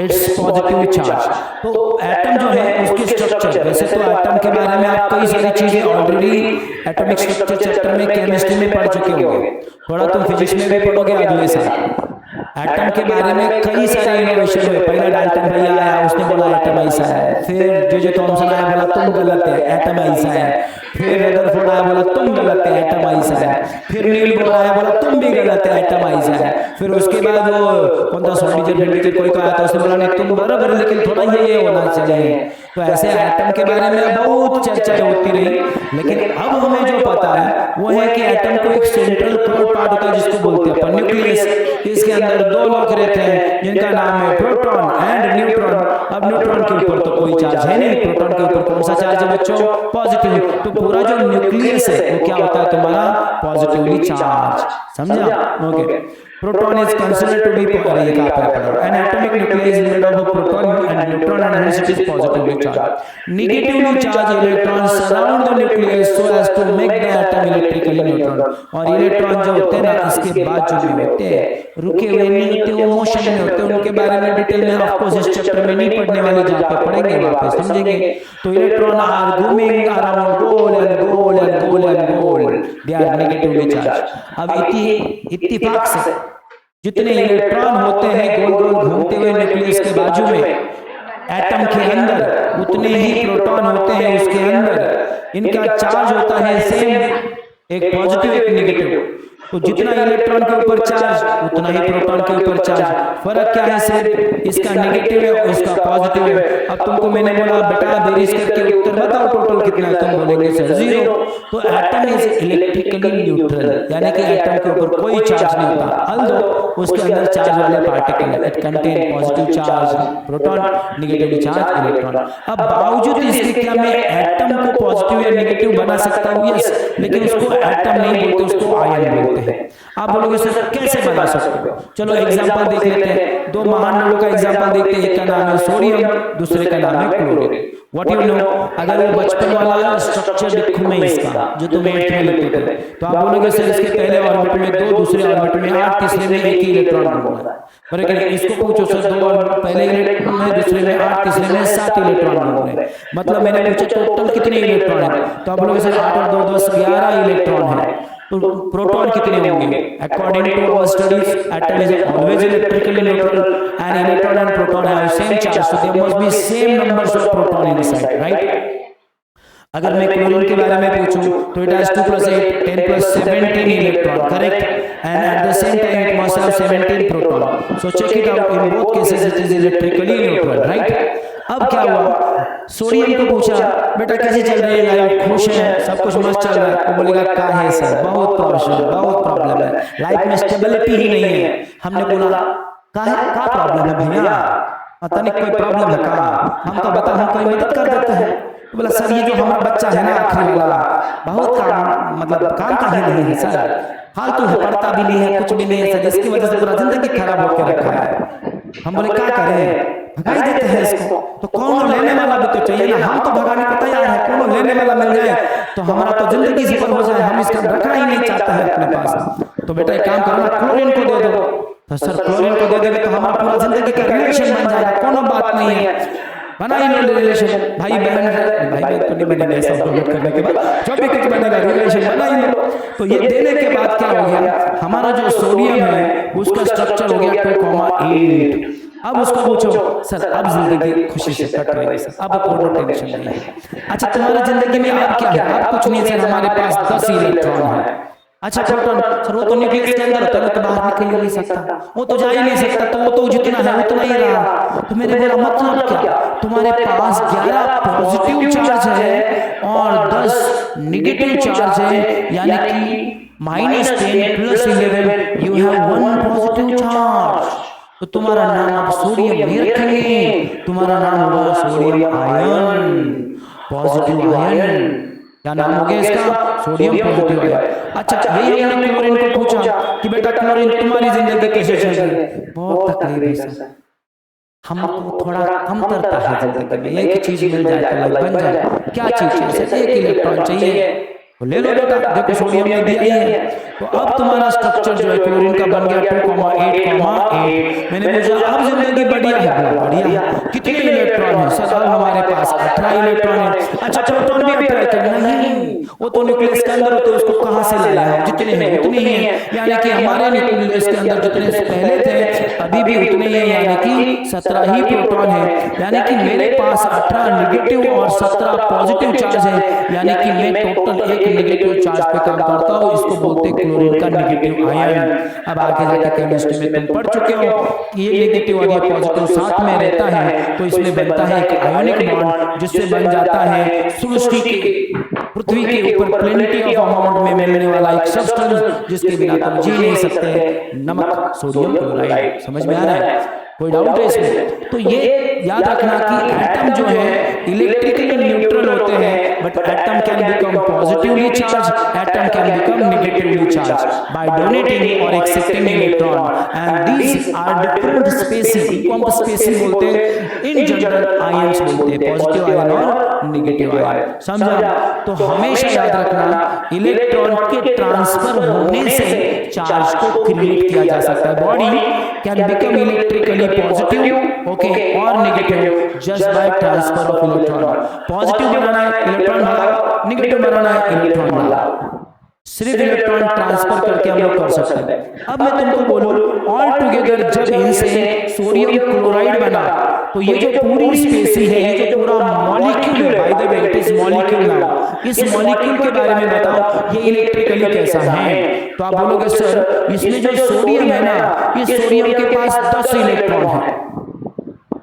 its positive charge। तो atom जो है उसके स्ट्रक्चर, वैसे तो एटम के बारे में आप कई सारी चीजें ऑलरेडी एटॉमिक स्ट्रक्चर चैप्टर में केमिस्ट्री में पढ़ चुके होंगे, थोड़ा तुम फिजिक्स में भी पढ़ोगे अगले साल। एटम के बारे में कई सारे इनोवेशन हुए। पहला डाल्टन भैया आया, उसने बोला एटम ऐसा है, फिर जे थॉमसन आया, बोला तुम गलत है, एटम ऐसा है, फिर रदरफोर्ड आया, बोला तुम गलत है, एटम ऐसा है, फिर नील बोर आया, बोला तुम भी गलत है, एटम ऐसा है, फिर उसके बाद वो कौन था सोल्डिजर कोई तो आया था, उसने बोला नहीं तुम बराबर है लेकिन थोड़ा ये होना चाहिए। तो ऐसे एटम के बारे में बहुत चर्चा होती रही, लेकिन अब हमें जो पता है वो है कि एटम को एक सेंट्रल कोर पार्ट होता है जिसको बोलते हैं अपन न्यूक्लियस। इसके अंदर दो लोग रहते हैं जिनका नाम है प्रोटॉन एंड न्यूट्रॉन। अब न्यूट्रॉन के ऊपर तो कोई चार्ज है नहीं, प्रोटॉन के ऊपर कौन सा चार्ज है बच्चों? पॉजिटिव। तो पूरा जो न्यूक्लियस है वो क्या होता है तुम्हारा? पॉजिटिवली चार्ज, समझा? Okay. Proton is considered to be an atomic nucleus is made up of proton and neutron and hence it is positively charged. Negatively charged electrons surround the nucleus so as to make the atom electrically neutral। और electron जो होते हैं ना इसके बाद जो भी होते हैं रुके हुए नहीं होते, वो मोशन में होते हैं, उनके बारे में डिटेल में ऑफ कोर्स इस चैप्टर में नहीं पढ़ने वाले, जहाँ पे पढ़ेंगे वहाँ पे समझेंगे। तो इलेक्ट्रॉन आर घूमिंग अराउंड गोल एंड गोल एंड गोल एंड गोल, दे आर नेगेटिवली चार्ज। अब इत्तेफाक से जितने इलेक्ट्रॉन होते हैं गोल गोल घूमते हुए न्यूक्लियस के बाजू में एटम के अंदर, उतने ही प्रोटॉन होते हैं उसके अंदर। इनका चार्ज होता है सेम, एक पॉजिटिव एक नेगेटिव। तो जितना इलेक्ट्रॉन के ऊपर चार्ज उतना ही प्रोटॉन के ऊपर चार्ज। फर्क क्या है? सिर्फ इसका नेगेटिव है और इसका पॉजिटिव है। अब तुमको मैंने बोला बेटा बेरीज करके उत्तर बताओ टोटल कितना है, तुम बोलेंगे सर 0। तो एटम इज इलेक्ट्रिकली न्यूट्रल, यानी कि एटम के ऊपर कोई चार्ज नहीं होता, अल्दो उसके अंदर चार्ज वाले पार्टिकल है, it contain positive charge proton, negatively charge electron. अब बावजूद इसके क्या मैं एटम को पॉजिटिव या नेगेटिव बना सकता हूँ? यस, लेकिन उसको एटम नहीं बोलते, उसको आयन बोलते हैं। आप बोलोगे सर कैसे बना सकते हो? चलो एग्जांपल देख लेते हैं। दो महान लोगों का एग्जांपल देखते हैं, एक का नाम है सोडियम, दूसरे का नाम है क्लोरीन। व्हाट यू नो, अगर वो बचपन वाला स्ट्रक्चर देखूं मैं इसका जो तुम 8th में लिखते थे, तो आप बोलोगे सर इसके पहले ऑर्बिट में 2, दूसरे ऑर्बिट में 8, तीसरे में 1 ही इलेक्ट्रॉन घूमता है। पर अगर इसको पूछो सर 2 पहले इलेक्ट्रॉन में, दूसरे में 8, तीसरे में 7 इलेक्ट्रॉन घूम रहे हैं, मतलब मैंने पूछा टोटल कितने इलेक्ट्रॉन है? तो आप बोलोगे सर 8 और 2 10 11 इलेक्ट्रॉन है। तो प्रोटॉन कितने होंगे? According to our studies atom is always electrically neutral and electron and proton have same charge, so there must be same numbers of proton inside, right? अगर मैं क्लोरीन के बारे में पूछूं तो it has 2 + 8 10 + 17 electron, correct? And at the same time it must have 17 proton. So check it out, in both cases it is electrically neutral, right? अब क्या हुआ? सोडियम को पूछा बेटा कैसे चल रही है लाइफ, खुश है, सब कुछ मस्त चल रहा है? वो बोलेगा क्या है सर, बहुत प्रॉब्लम है, लाइफ में स्टेबिलिटी ही नहीं है। हमने बोला क्या प्रॉब्लम है भैया, पता नहीं कोई प्रॉब्लम है क्या? हम तो बता, हम कोई मदद कर देते हैं। तो बोला सर ये जो हमारा बच्चा है ना आखिरी वाला, बहुत काम मतलब काम का ही नहीं है सर, फालतू है, पढ़ता भी नहीं है, कुछ भी नहीं है सर, इसकी वजह से पूरा जिंदगी खराब होकर रखा है। हम बोले क्या करें? भगा देते हैं इसको। तो कौन लेने वाला भी तो चाहिए ना, हम तो भगाने को तैयार है, कौन लेने वाला मिल जाए तो हमारा तो जिंदगी सफल हो जाए, हम इसका रखना ही नहीं चाहते हैं अपने पास। तो बेटा एक काम करो ना, क्लोरीन को दे दो। तो सर क्लोरीन को दे देंगे तो हमारा पूरा जिंदगी का रिलेशन बन जाएगा, कोनो बात नहीं है, बना ही लो रिलेशन, भाई बहन है, भाई बहन तो नहीं बनेगा ऐसा अपलोड करने के बाद, जो भी कुछ बनेगा रिलेशन बना ही लो। तो ये देने के बाद क्या हो गया? हमारा जो सोडियम है उसका स्ट्रक्चर हो गया 2,8। अब उसको पूछो सर अब जिंदगी खुशी से कट रही है सर, अब कोई टेंशन नहीं है। अच्छा तुम्हारी जिंदगी में अब क्या है? अब कुछ नहीं सर, हमारे पास 10 इलेक्ट्रॉन है। अच्छा प्रोटॉन सर वो तो न्यूक्लियस के अंदर होता है, तो बाहर निकल ही नहीं सकता, वो तो जा ही नहीं सकता, तो वो तो जितना है उतना ही रहा। तो मेरे बोला मतलब क्या? तुम्हारे पास 11 पॉजिटिव चार्ज है और 10 नेगेटिव चार्ज है, यानी कि -10 + 11 यू हैव 1 पॉजिटिव चार्ज। तो तुम्हारा नाम आप सोडियम नहीं रखेंगे, तुम्हारा नाम होगा सोडियम आयन, पॉजिटिव आयन। क्या नाम हो गया इसका? Sodium positive ion. अच्छा यही हमने क्लोरीन को पूछा कि बेटा क्लोरीन तुम्हारी जिंदगी कैसे चल रही है? बहुत तकलीफ है सर, हमको थोड़ा कम करता है जिंदगी में, एक चीज मिल जाए तो लाइफ बन जाए। क्या चीज है? सिर्फ 1 इलेक्ट्रॉन चाहिए, तो ले लो बेटा, देखो सोडियम ने दिया ही है। तो अब तुम्हारा स्ट्रक्चर जो है क्लोरीन का बन गया 2,8,8। मैंने पूछा अब जिंदगी बढ़िया है? बढ़िया। कितने इलेक्ट्रॉन है? सर अब हमारे पास 18 इलेक्ट्रॉन है। अच्छा प्रोटॉन भी 18 है? नहीं, वो तो न्यूक्लियस के अंदर होते, उसको कहां से लाया है? जितने हैं उतने ही हैं, यानी कि हमारे न्यूक्लियस के अंदर जितने पहले थे अभी भी उतने ही हैं, यानी कि 17 ही प्रोटॉन है। यानी कि मेरे पास 18 नेगेटिव और 17 पॉजिटिव चार्ज है, यानी कि मैं टोटल 1 नेगेटिव चार्ज पे काम करता हूँ। इसको बोलते हैं क्लोरीन का नेगेटिव आयन। अब आगे जाकर केमिस्ट्री में तुम पढ़ चुके हो कि ये नेगेटिव और ये पॉजिटिव साथ में रहता है, तो इसमें बनता है एक आयोनिक बॉन्ड, जिससे बन जाता है सृष्टि के पृथ्वी के ऊपर प्लेनिटी ऑफ अमाउंट में मिलने वाला एक सब्सटेंस जिसके बिना तुम जी नहीं सकते, नमक सोडियम क्लोराइड। समझ में आ रहा है? कोई डाउट है इसमें? तो ये याद रखना कि एटम जो है इलेक्ट्रिकली न्यूट्रल होते हैं, but atom can become positively charge, atom can become negatively charge by donating और accepting electron, and these are different species. इनको हम स्पेसीज बोलते हैं, इन जनरल आयंस बोलते हैं, पॉजिटिव आयन और नेगेटिव आयन। समझा? तो हमेशा याद रखना इलेक्ट्रॉन के ट्रांसफर होने से चार्ज को क्रिएट किया जा सकता है। Body can become electrically positive okay और negative just by transfer of electron. Positive बनाना है इलेक्ट्रॉन भगाओ, नेगेटिव बनाना है इलेक्ट्रॉन भगाओ, सिर्फ इलेक्ट्रॉन ट्रांसफर करके हम लोग कर सकते हैं। अब मैं तुमको बोलूं ऑल टुगेदर जब इनसे सोडियम क्लोराइड बना, तो ये जो पूरी स्पेसी है, ये जो पूरा मॉलिक्यूल है, by the way it is molecule now, इस मॉलिक्यूल के बारे में बताओ ये इलेक्ट्रिकली कैसा है? तो आप बोलोगे सर इसमें जो सोडियम है ना, इस सोडियम के पास 10 इलेक्ट्रॉन है,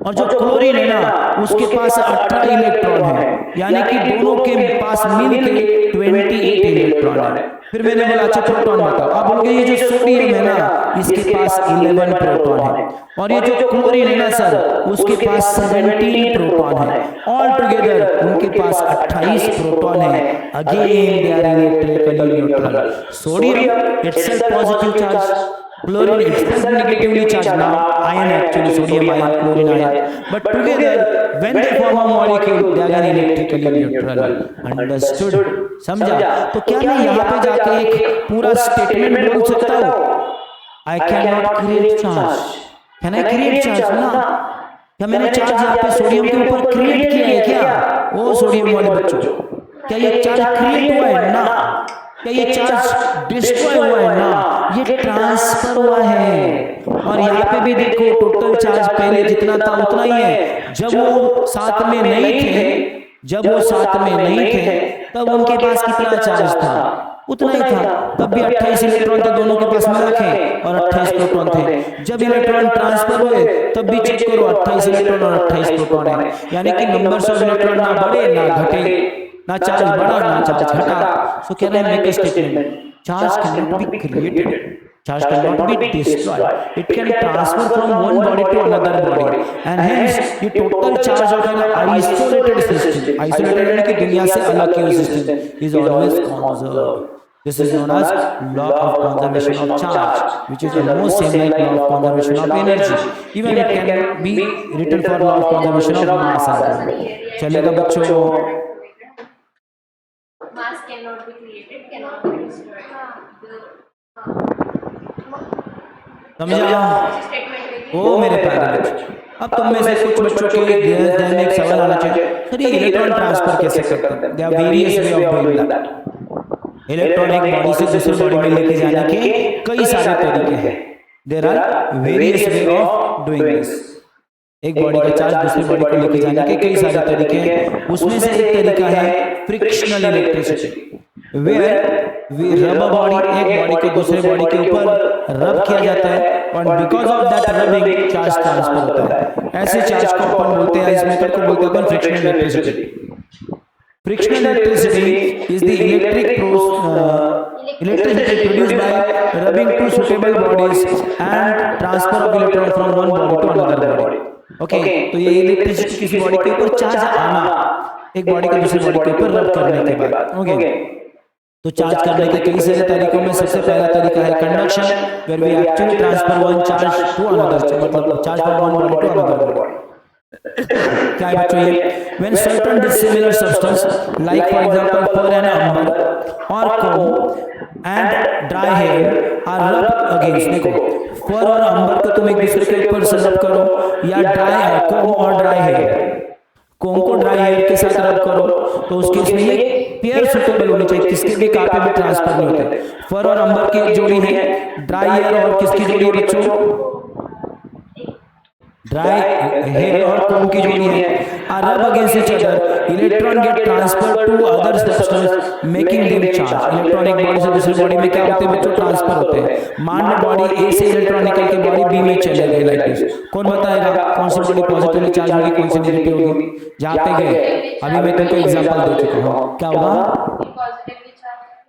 और जो क्लोरीन है ना उसके पास 18 इलेक्ट्रॉन है, यानी कि दोनों के पास मिलके 28 इलेक्ट्रॉन है। फिर मैंने बोला अच्छा प्रोटॉन बताओ। आप बोलोगे ये जो सोडियम है ना इसके पास 11 प्रोटॉन है, और ये जो क्लोरीन है ना सर उसके पास 17 प्रोटॉन है। ऑल टुगेदर उनके पास 28 प्रोटॉन है। Again they are electrically neutral. Sodium itself positive charge, chlorine itself negatively charged. Now ion actually sodium ion, chlorine ion, but together when they form a molecule they are electrically neutral. Understood? समझा? तो क्या मैं यहाँ पे जाके एक पूरा statement बोल सकता हूँ I cannot create charge? Can I create charge? ना, क्या मैंने चार्ज यहाँ पे सोडियम के ऊपर क्रिएट किया है क्या? ओ सोडियम वाले बच्चों, क्या ये चार्ज क्रिएट हुआ है? ना। क्या ये चार्ज डिस्ट्रॉय हुआ है? ना, ये ट्रांसफर हुआ है। और यहाँ पे भी देखो टोटल चार्ज पहले जितना था उतना ही है। जब वो साथ में नहीं थे तब उनके पास कितना चार्ज था? उतना ही था। तब भी 28 इलेक्ट्रॉन थे दोनों के पास में रखे और 28 प्रोटॉन थे। जब इलेक्ट्रॉन ट्रांसफर हुए तब भी चेक करो 28 इलेक्ट्रॉन और 28 प्रोटॉन है, यानी कि नंबर्स ऑफ इलेक्ट्रॉन ना बढ़े ना घटे, ना चार्ज बढ़ा ना चार्ज घटा। So can I make a statement? Charge can not be created, charge cannot be destroyed, it can transfer from one body to another body, and hence the total charge of an isolated system, isolated यानी कि दुनिया से अलग की system, is always conserved. This is known as law of conservation of charge, which is almost same like law of conservation of energy. Even it can be written for law of conservation of mass as well. चलेगा बच्चों? Mass cannot be created, cannot be destroyed. समझा? ओ मेरे प्यारे बच्चों, अब तुम में से कुछ बच्चों के ध्यान में एक सवाल आना चाहिए, सर ये इलेक्ट्रॉन ट्रांसफर कैसे करते हैं? There are various way of doing that. Electron एक बॉडी से दूसरी बॉडी में लेके जाने के कई सारे तरीके हैं। There are various way of doing this. एक बॉडी का चार्ज दूसरी बॉडी को लेके जाने के कई सारे तरीके हैं। उसमें से एक तरीका है फ्रिक्शनल इलेक्ट्रिसिटी, वेयर वी रब अ बॉडी, एक बॉडी को दूसरे बॉडी के ऊपर रब किया जाता है और because of that rubbing charge transfer होता है। ऐसे चार्ज को अपन बोलते हैं, इस मेथड को बोलते हैं frictional electricity. Frictional electricity is the electricity produced by rubbing two suitable bodies and transfer of electron from one body to another body. Okay, तो ये इलेक्ट्रिसिटी किसी बॉडी के ऊपर चार्ज आना, एक बॉडी को दूसरी बॉडी के ऊपर रब करने के बाद। ओके, तो चार्ज करने के कई सारे तरीकों में सबसे पहला तरीका है conduction, where we actually transfer one charge to another, मतलब charge from one body to another body. क्या है बच्चों ये? When certain dissimilar substance, like for example fur and amber or comb and dry hair are rubbed against, देखो फर और अंबर को तुम एक दूसरे के ऊपर से रब करो, या ड्राई कोम और ड्राई हेयर, कोम को ड्राई हेयर के साथ रब करो, तो उसके इसमें ये पेयर सुटेबल होनी चाहिए, किसके भी कापे भी ट्रांसफर नहीं होते। फर और अंबर की एक जोड़ी है, ड्राई हेयर और किसकी जोड़ी है बच्चों? ड्राई हेयर और कोम की जोड़ी है। Rub against each other, electron get transfer to other substance making them charge. Electron एक बॉडी से दूसरी बॉडी में क्या होते हैं बच्चों? ट्रांसफर होते हैं। मान लो बॉडी ए से इलेक्ट्रॉन निकल के बॉडी बी में चले गए, लाइक दिस। कौन बताएगा कौन सी बॉडी पॉजिटिवली चार्ज होगी, कौन सी नेगेटिव होगी? जहां पे गए, अभी मैं तुमको एग्जांपल दे चुका हूं, क्या होगा?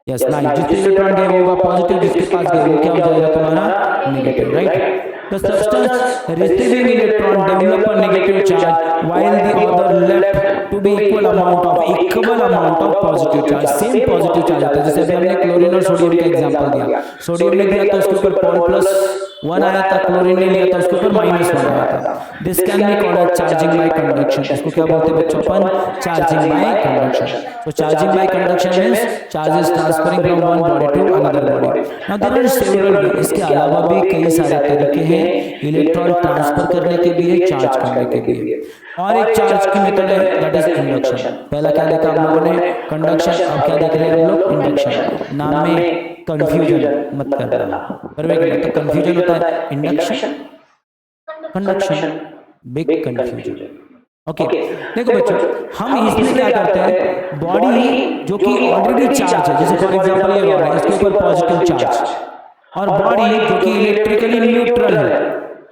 Yes, nice. जिसके इलेक्ट्रॉन गए होगा पॉजिटिव, जिसके पास गए वो क्या हो जाएगा तुम्हारा? Negative, right? The substance receiving electron develop a negative charge while the other left to be equal amount of positive charge, same positive charge आता है। जैसे अभी हमने क्लोरीन और सोडियम का एग्जांपल दिया, सोडियम ने दिया तो उसके ऊपर +1 आया था, क्लोरीन ने लिया तो उसके ऊपर -1 आया था। This can be called as charging by conduction. इसको क्या बोलते हैं बच्चों? अपन चार्जिंग बाय कंडक्शन। तो charging by conduction means charges transferring from one body to another body. Now there are several way, इसके अलावा भी कई सारे तरीके हैं इलेक्ट्रॉन ट्रांसफर करने के भी है, चार्ज करने के भी है। और एक चार्ज की मेथड है दैट इज इंडक्शन। पहला क्या देखा हम लोगों ने? कंडक्शन। अब क्या देख रहे हैं हम लोग? इंडक्शन। नाम में कंफ्यूजन मत करना, पर तो कंफ्यूजन होता है induction conduction, big confusion. Okay, देखो बच्चों, हम इसमें क्या करते हैं, बॉडी जो कि ऑलरेडी चार्ज है, जैसे फॉर एग्जांपल ये बॉडी है, इसके ऊपर पॉजिटिव चार्ज, और बॉडी जो कि इलेक्ट्रिकली न्यूट्रल है,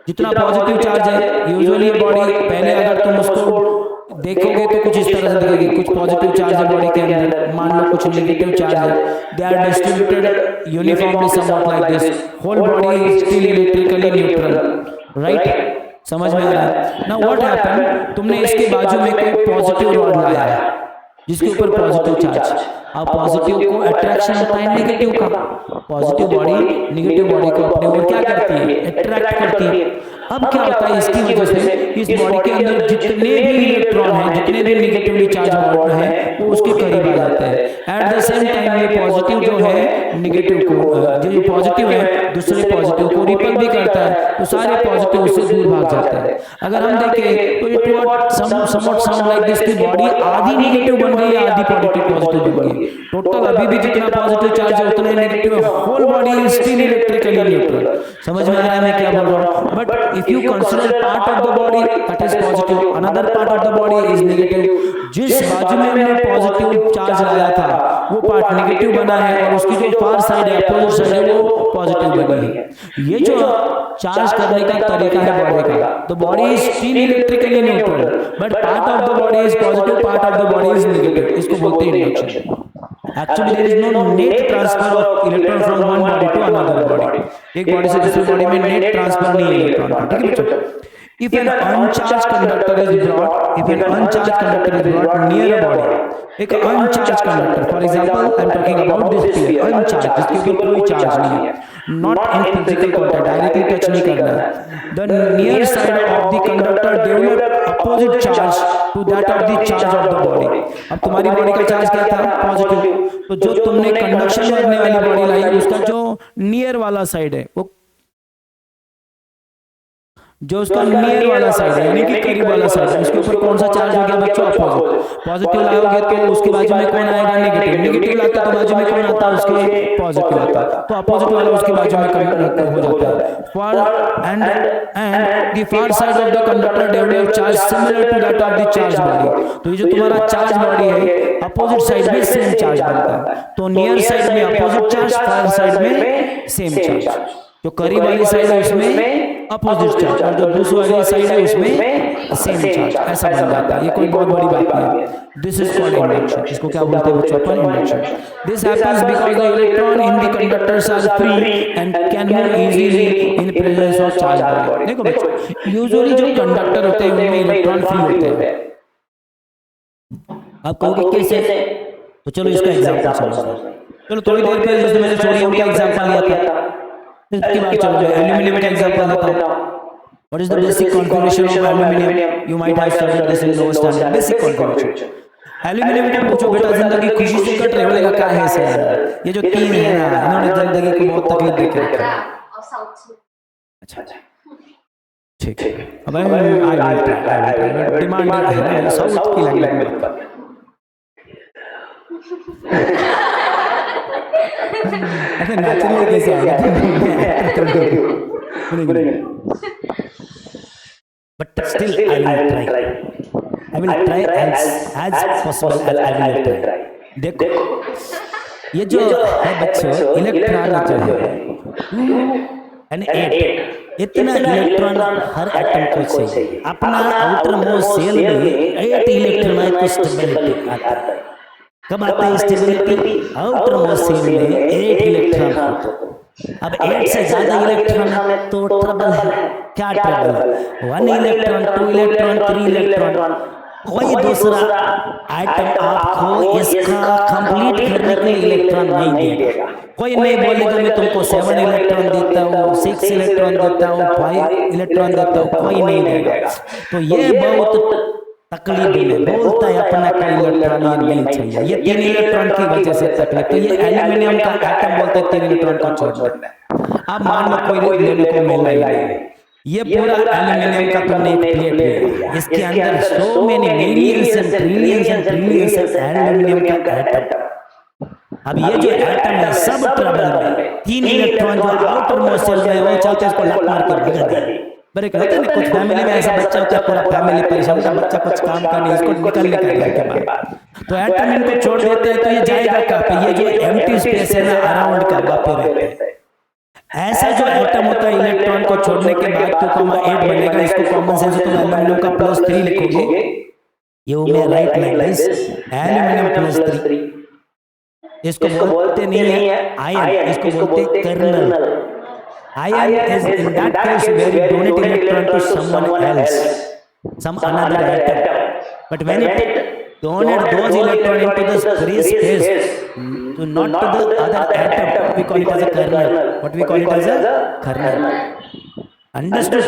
जितना पॉजिटिव चार्ज है यूजुअली ये बॉडी, पहले अगर तुम उसको देखोगे तो कुछ इस तरह से दिखेगी, कुछ पॉजिटिव चार्ज है बॉडी के अंदर, मान लो कुछ नेगेटिव चार्ज है, they are distributed uniformly somewhat like this, whole body is still electrically neutral, right? समझ में आ रहा है? नाउ व्हाट हैपन, तुमने इसके बाजू में कोई पॉजिटिव रॉड लाया है जिसके ऊपर पॉजिटिव चार्ज, अब पॉजिटिव को अट्रैक्शन होता है नेगेटिव का, पॉजिटिव बॉडी नेगेटिव बॉडी को अपने ओर क्या करती है? अट्रैक्ट करती है। अब क्या होता है, इसकी वजह से इस बॉडी के अंदर जितने भी इलेक्ट्रॉन हैं, जितने भी नेगेटिवली चार्ज बॉडी है, वो उसके करीब आ जाते हैं। एट द सेम टाइम ये पॉजिटिव जो है नेगेटिव को, जो पॉजिटिव है दूसरे पॉजिटिव को रिपेल भी करता है, तो सारे पॉजिटिव उससे दूर भाग जाते हैं। अगर हम देखें तो it what somewhat sound like this की बॉडी आधी नेगेटिव बन गई है, आधी पॉजिटिव बन गई। टोटल अभी भी जितना पॉजिटिव चार्ज है उतना नेगेटिव है, whole body is still electrically neutral. समझ में आ रहा है मैं क्या बोल रहा हूं? But if you consider part of the body that is positive, another part of the body is negative, जिस बाजू में हमने पॉजिटिव चार्ज लाया था वो पार्ट नेगेटिव बना है और उसकी जो फार साइड है, अपोजिट साइड है, वो पॉजिटिव बनी है। ये जो चार्ज करने का तरीका है बॉडी का, तो body is still electrically neutral but part of the body is positive, part of the body is negative. इसको बोलते हैं induction. Actually, there is no net transfer of electron from one body to another body. एक body से दूसरी body में net transfer नहीं है electron का, ठीक है बच्चों? If an uncharged conductor is brought near a body, एक uncharged conductor, for example, I am talking about this sphere, uncharged, जिसके ऊपर कोई चार्ज नहीं है, not in physical contact, directly touch नहीं करना है, the near side of the conductor develop opposite charge to that of the charge of the body. अब तुम्हारी बॉडी का चार्ज क्या था? पॉजिटिव। तो जो तुमने कंडक्शन करने वाली बॉडी लाई, उसका जो नियर वाला साइड है वो जो उसका नियर वाला साइड है यानी कि करीब वाला साइड है, उसके ऊपर कौन सा चार्ज हो गया बच्चों? अपोजिट। पॉजिटिव लाओगे तो उसके बाजू में कौन आएगा? नेगेटिव। नेगेटिव लाता तो बाजू में कौन आता है? उसके पॉजिटिव आता, तो अपोजिट वाला उसके बाजू में हो जाता है। Far end the far side of the conductor develop charge similar to that of the charge body. तो ये जो तुम्हारा चार्ज बॉडी है अपोजिट साइड में सेम चार्ज बनता है, तो नियर साइड में अपोजिट चार्ज, फार साइड में सेम चार्ज। जो करीब वाली साइड है उसमें अपोजिट चार्ज और जो दूसरी वाली साइड है उसमें सेम चार्ज, ऐसा बन जाता है। ये कोई बहुत बड़ी बात नहीं है। This is called induction. इसको क्या बोलते हैं बच्चों? अपन induction. This happens because the electron in the conductors are free and can move easily in presence of charge body. देखो बच्चों, यूजुअली जो कंडक्टर होते हैं उनमें इलेक्ट्रॉन फ्री होते हैं। आप कहोगे कैसे? तो चलो इसका एग्जांपल समझते। चलो थोड़ी देर पहले जैसे मैंने सोडियम का एग्जांपल लिया था, इसके बाद चलो एल्यूमिनियम का एग्जांपल लेता हूं। What is the basic configuration of aluminium? You might have studied this in lower standard. Basic configuration aluminium को पूछो बेटा जिंदगी खुशी से कट रही है क्या है सर? ये जो तीन है ना, इन्होंने जिंदगी को बहुत तकलीफ दी है। अच्छा ठीक है, अब आई डिमांड है साउथ की लैंग्वेज। अच्छा नेचुरली कैसे आएगा? But still I will try as possible as I will try। देखो ये जो है बच्चों इलेक्ट्रॉन जो है यानी 8 इतना इलेक्ट्रॉन हर एटम को चाहिए। अपना आउटर मोस्ट सेल में 8 इलेक्ट्रॉन को स्टेबिलिटी आता है। कब आता है स्टेबिलिटी? आउटर मोस्ट सेल में 8 इलेक्ट्रॉन होते। अब 8 से ज्यादा इलेक्ट्रॉन है तो ट्रबल है। क्या ट्रबल है? 1 इलेक्ट्रॉन, 2 इलेक्ट्रॉन, 3 इलेक्ट्रॉन। कोई दूसरा आइटम आपको इसका कंप्लीट करने के लिए इलेक्ट्रॉन नहीं देगा। कोई नहीं बोलेगा मैं तुमको 7 इलेक्ट्रॉन देता हूँ, 6 इलेक्ट्रॉन देता हूँ, 5 इलेक्ट्रॉन देता हूँ, कोई नहीं देगा। तो ये बहुत तकलीफ में बोलता है अपना का इलेक्ट्रॉन ये नहीं चाहिए, ये 3 इलेक्ट्रॉन की वजह से तकलीफ। तो ये एल्यूमिनियम का एटम बोलते हैं 3 इलेक्ट्रॉन का छोड़ना। अब मान लो कोई लेने को मिल रहा है, ये पूरा एल्यूमिनियम का तुमने एक प्लेट लिया, इसके अंदर so many millions and trillions aluminium का एटम। अब ये जो एटम है सब ट्रबल में, 3 इलेक्ट्रॉन जो आउटर मोस्ट सेल में वो चाहते हैं इसको लग मार के भगा दे। बड़े कहते हैं कुछ फैमिली में ऐसा बच्चा होता है पूरा फैमिली परेशान होता है, बच्चा कुछ काम का नहीं, इसको निकलने का घर के बाद तो एटम इनको छोड़ देते हैं। तो ये जाएगा कहाँ पे? ये जो एम्प्टी स्पेस है ना अराउंड का वहाँ पे रहते हैं। ऐसा जो एटम होता है इलेक्ट्रॉन को छोड़ने के बाद 2,8 बनेगा। इसको कॉमन सेंस से तुम एल्यूमिनियम का +3 लिखोगे, ये मैं राइट लाइक दिस एल्यूमिनियम +3। इसको बोलते नहीं है आयन, इसको बोलते colonel. Ion is in that case where you donate electron to someone else, some another atom. But when it donate those electron into the free space, to not to the other atom, we call it as a kernel. What we call it as a kernel. Understood?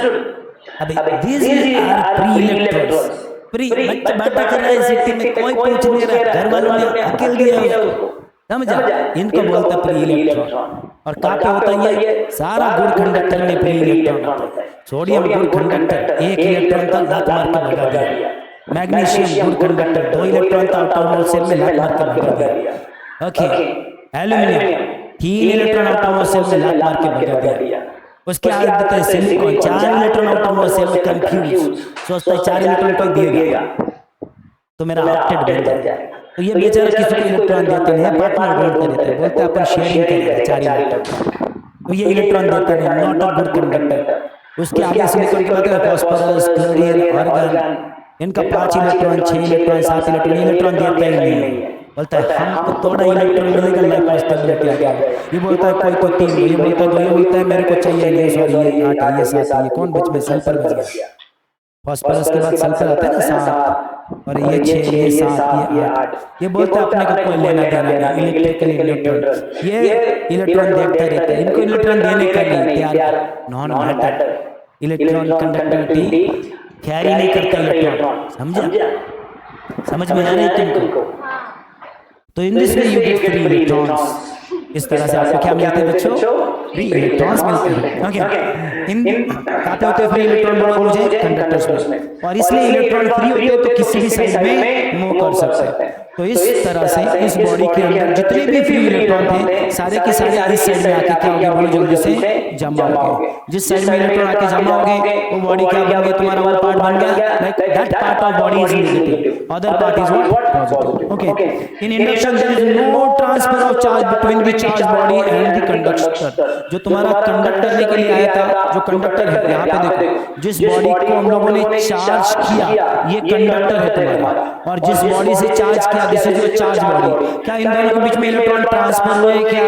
अब these are free electrons. Free बच्चा बाटा कर रहा है city में, कोई पूछ नहीं रहा, घर वालों ने अकेले दिया उसको, समझा? इनको बोलता फ्री इलेक्ट्रॉन। और कहाँ पे होता है ये? सारा गुड कंडक्टर में फ्री इलेक्ट्रॉन होता है। सोडियम गुड कंडक्टर 1 इलेक्ट्रॉन का लात मार के भगा दिया। मैग्नीशियम गुड कंडक्टर 2 इलेक्ट्रॉन का आउटर मोस्ट सेल में लात मार के भगा दिया। Okay, aluminium 3 electron outermost shell में लात मार के भगा दिया। उसके आगे देता है silicon 4 electron outermost shell में कंफ्यूज, सोचता है 4 इलेक्ट्रॉन कोई देगा तो मेरा ऑक्टेट बन जाएगा। तो ये बेचारा किसी को इलेक्ट्रॉन देते नहीं, पार्टनर ढूंढते रहते हैं, बोलते हैं अपन शेयरिंग करेंगे 4 इलेक्ट्रॉन। तो ये इलेक्ट्रॉन देते नहीं, नॉट अ गुड कंडक्टर। उसके आगे सिलिकॉन के बाद फास्फोरस, क्लोरीन, आर्गन, इनका 5 इलेक्ट्रॉन, 6 इलेक्ट्रॉन, 7 इलेक्ट्रॉन देते ही नहीं। बोलता है हमको थोड़ा इलेक्ट्रॉन मिलेगा लाइफ में स्टेबिलिटी आ गया। ये बोलता है कोई तो 3, ये बोलता है 2, ये बोलता है मेरे को चाहिए नहीं, सॉरी ये 8 ये 7, ये कौन बीच में सल्फर बच गया? फास्फोरस के बाद सल्फर आता है ना 7, और ये 6, ये 7, ये 8। ये बोलते हैं अपने को कोई लेना देना नहीं, इलेक्ट्रिकल इलेक्ट्रॉन ये इलेक्ट्रॉन देखते रहते हैं, इनको इलेक्ट्रॉन देने का नहीं तैयार, non matter. Electron conductivity carry नहीं करता इलेक्ट्रॉन, समझा? समझ में आ रही है तुमको? तो in this way you get free electrons. इस तरह से आपको क्या मिलते हैं बच्चों? फ्री इलेक्ट्रॉन्स मिलते हैं। ओके, इन कहाँ पे होते हैं फ्री इलेक्ट्रॉन बोलो मुझे? कंडक्टर्स में। और इसलिए इलेक्ट्रॉन फ्री होते हैं तो किसी भी साइड में मूव कर सकते हैं। तो इस तरह से इस बॉडी के अंदर जितने भी फ्री इलेक्ट्रॉन थे सारे के सारे इस साइड में आके क्या हो गए बोलो जल्दी से? जमा हो गए। जिस साइड में इलेक्ट्रॉन आके जमा हो गए वो बॉडी क्या बन गया? तुम्हारा वो पार्ट बन गया, like that part of body is negative, other part is what? Positive. Okay, in induction there is no transfer of charge between the charge body and the conductor. जो तुम्हारा कंडक्ट करने के लिए आया था, जो कंडक्टर है यहाँ पे देखो, जिस बॉडी को हम लोगों ने चार्ज किया ये कंडक्टर है तुम्हारा, और जिस बॉडी से चार्ज किया this is your charge body. क्या इन दोनों के बीच में इलेक्ट्रॉन ट्रांसफर हुए क्या?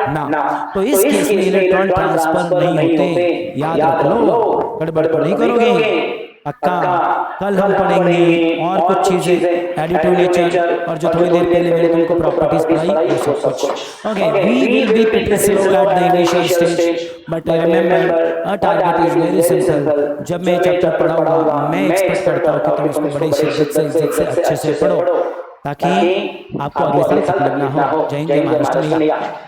ना। तो इस केस में इलेक्ट्रॉन ट्रांसफर नहीं होते, याद रख लो, गड़बड़ तो नहीं करोगे पक्का। कल हम पढ़ेंगे और कुछ चीजें एडिटिव नेचर, और जो थोड़ी देर पहले मैंने तुमको प्रॉपर्टीज पढ़ाई वो सब कुछ। Okay, we will be pretty slow at the initial stage but remember a target is very simple. जब मैं चैप्टर पढ़ाऊंगा मैं एक्सपेक्ट करता हूँ कि तुम इसको बड़े शिद्दत से इज्जत से अच्छे से पढ़ो ताकि आपको अगले साल तकलीफ ना हो। जय हिंद, जय महाराष्ट्र।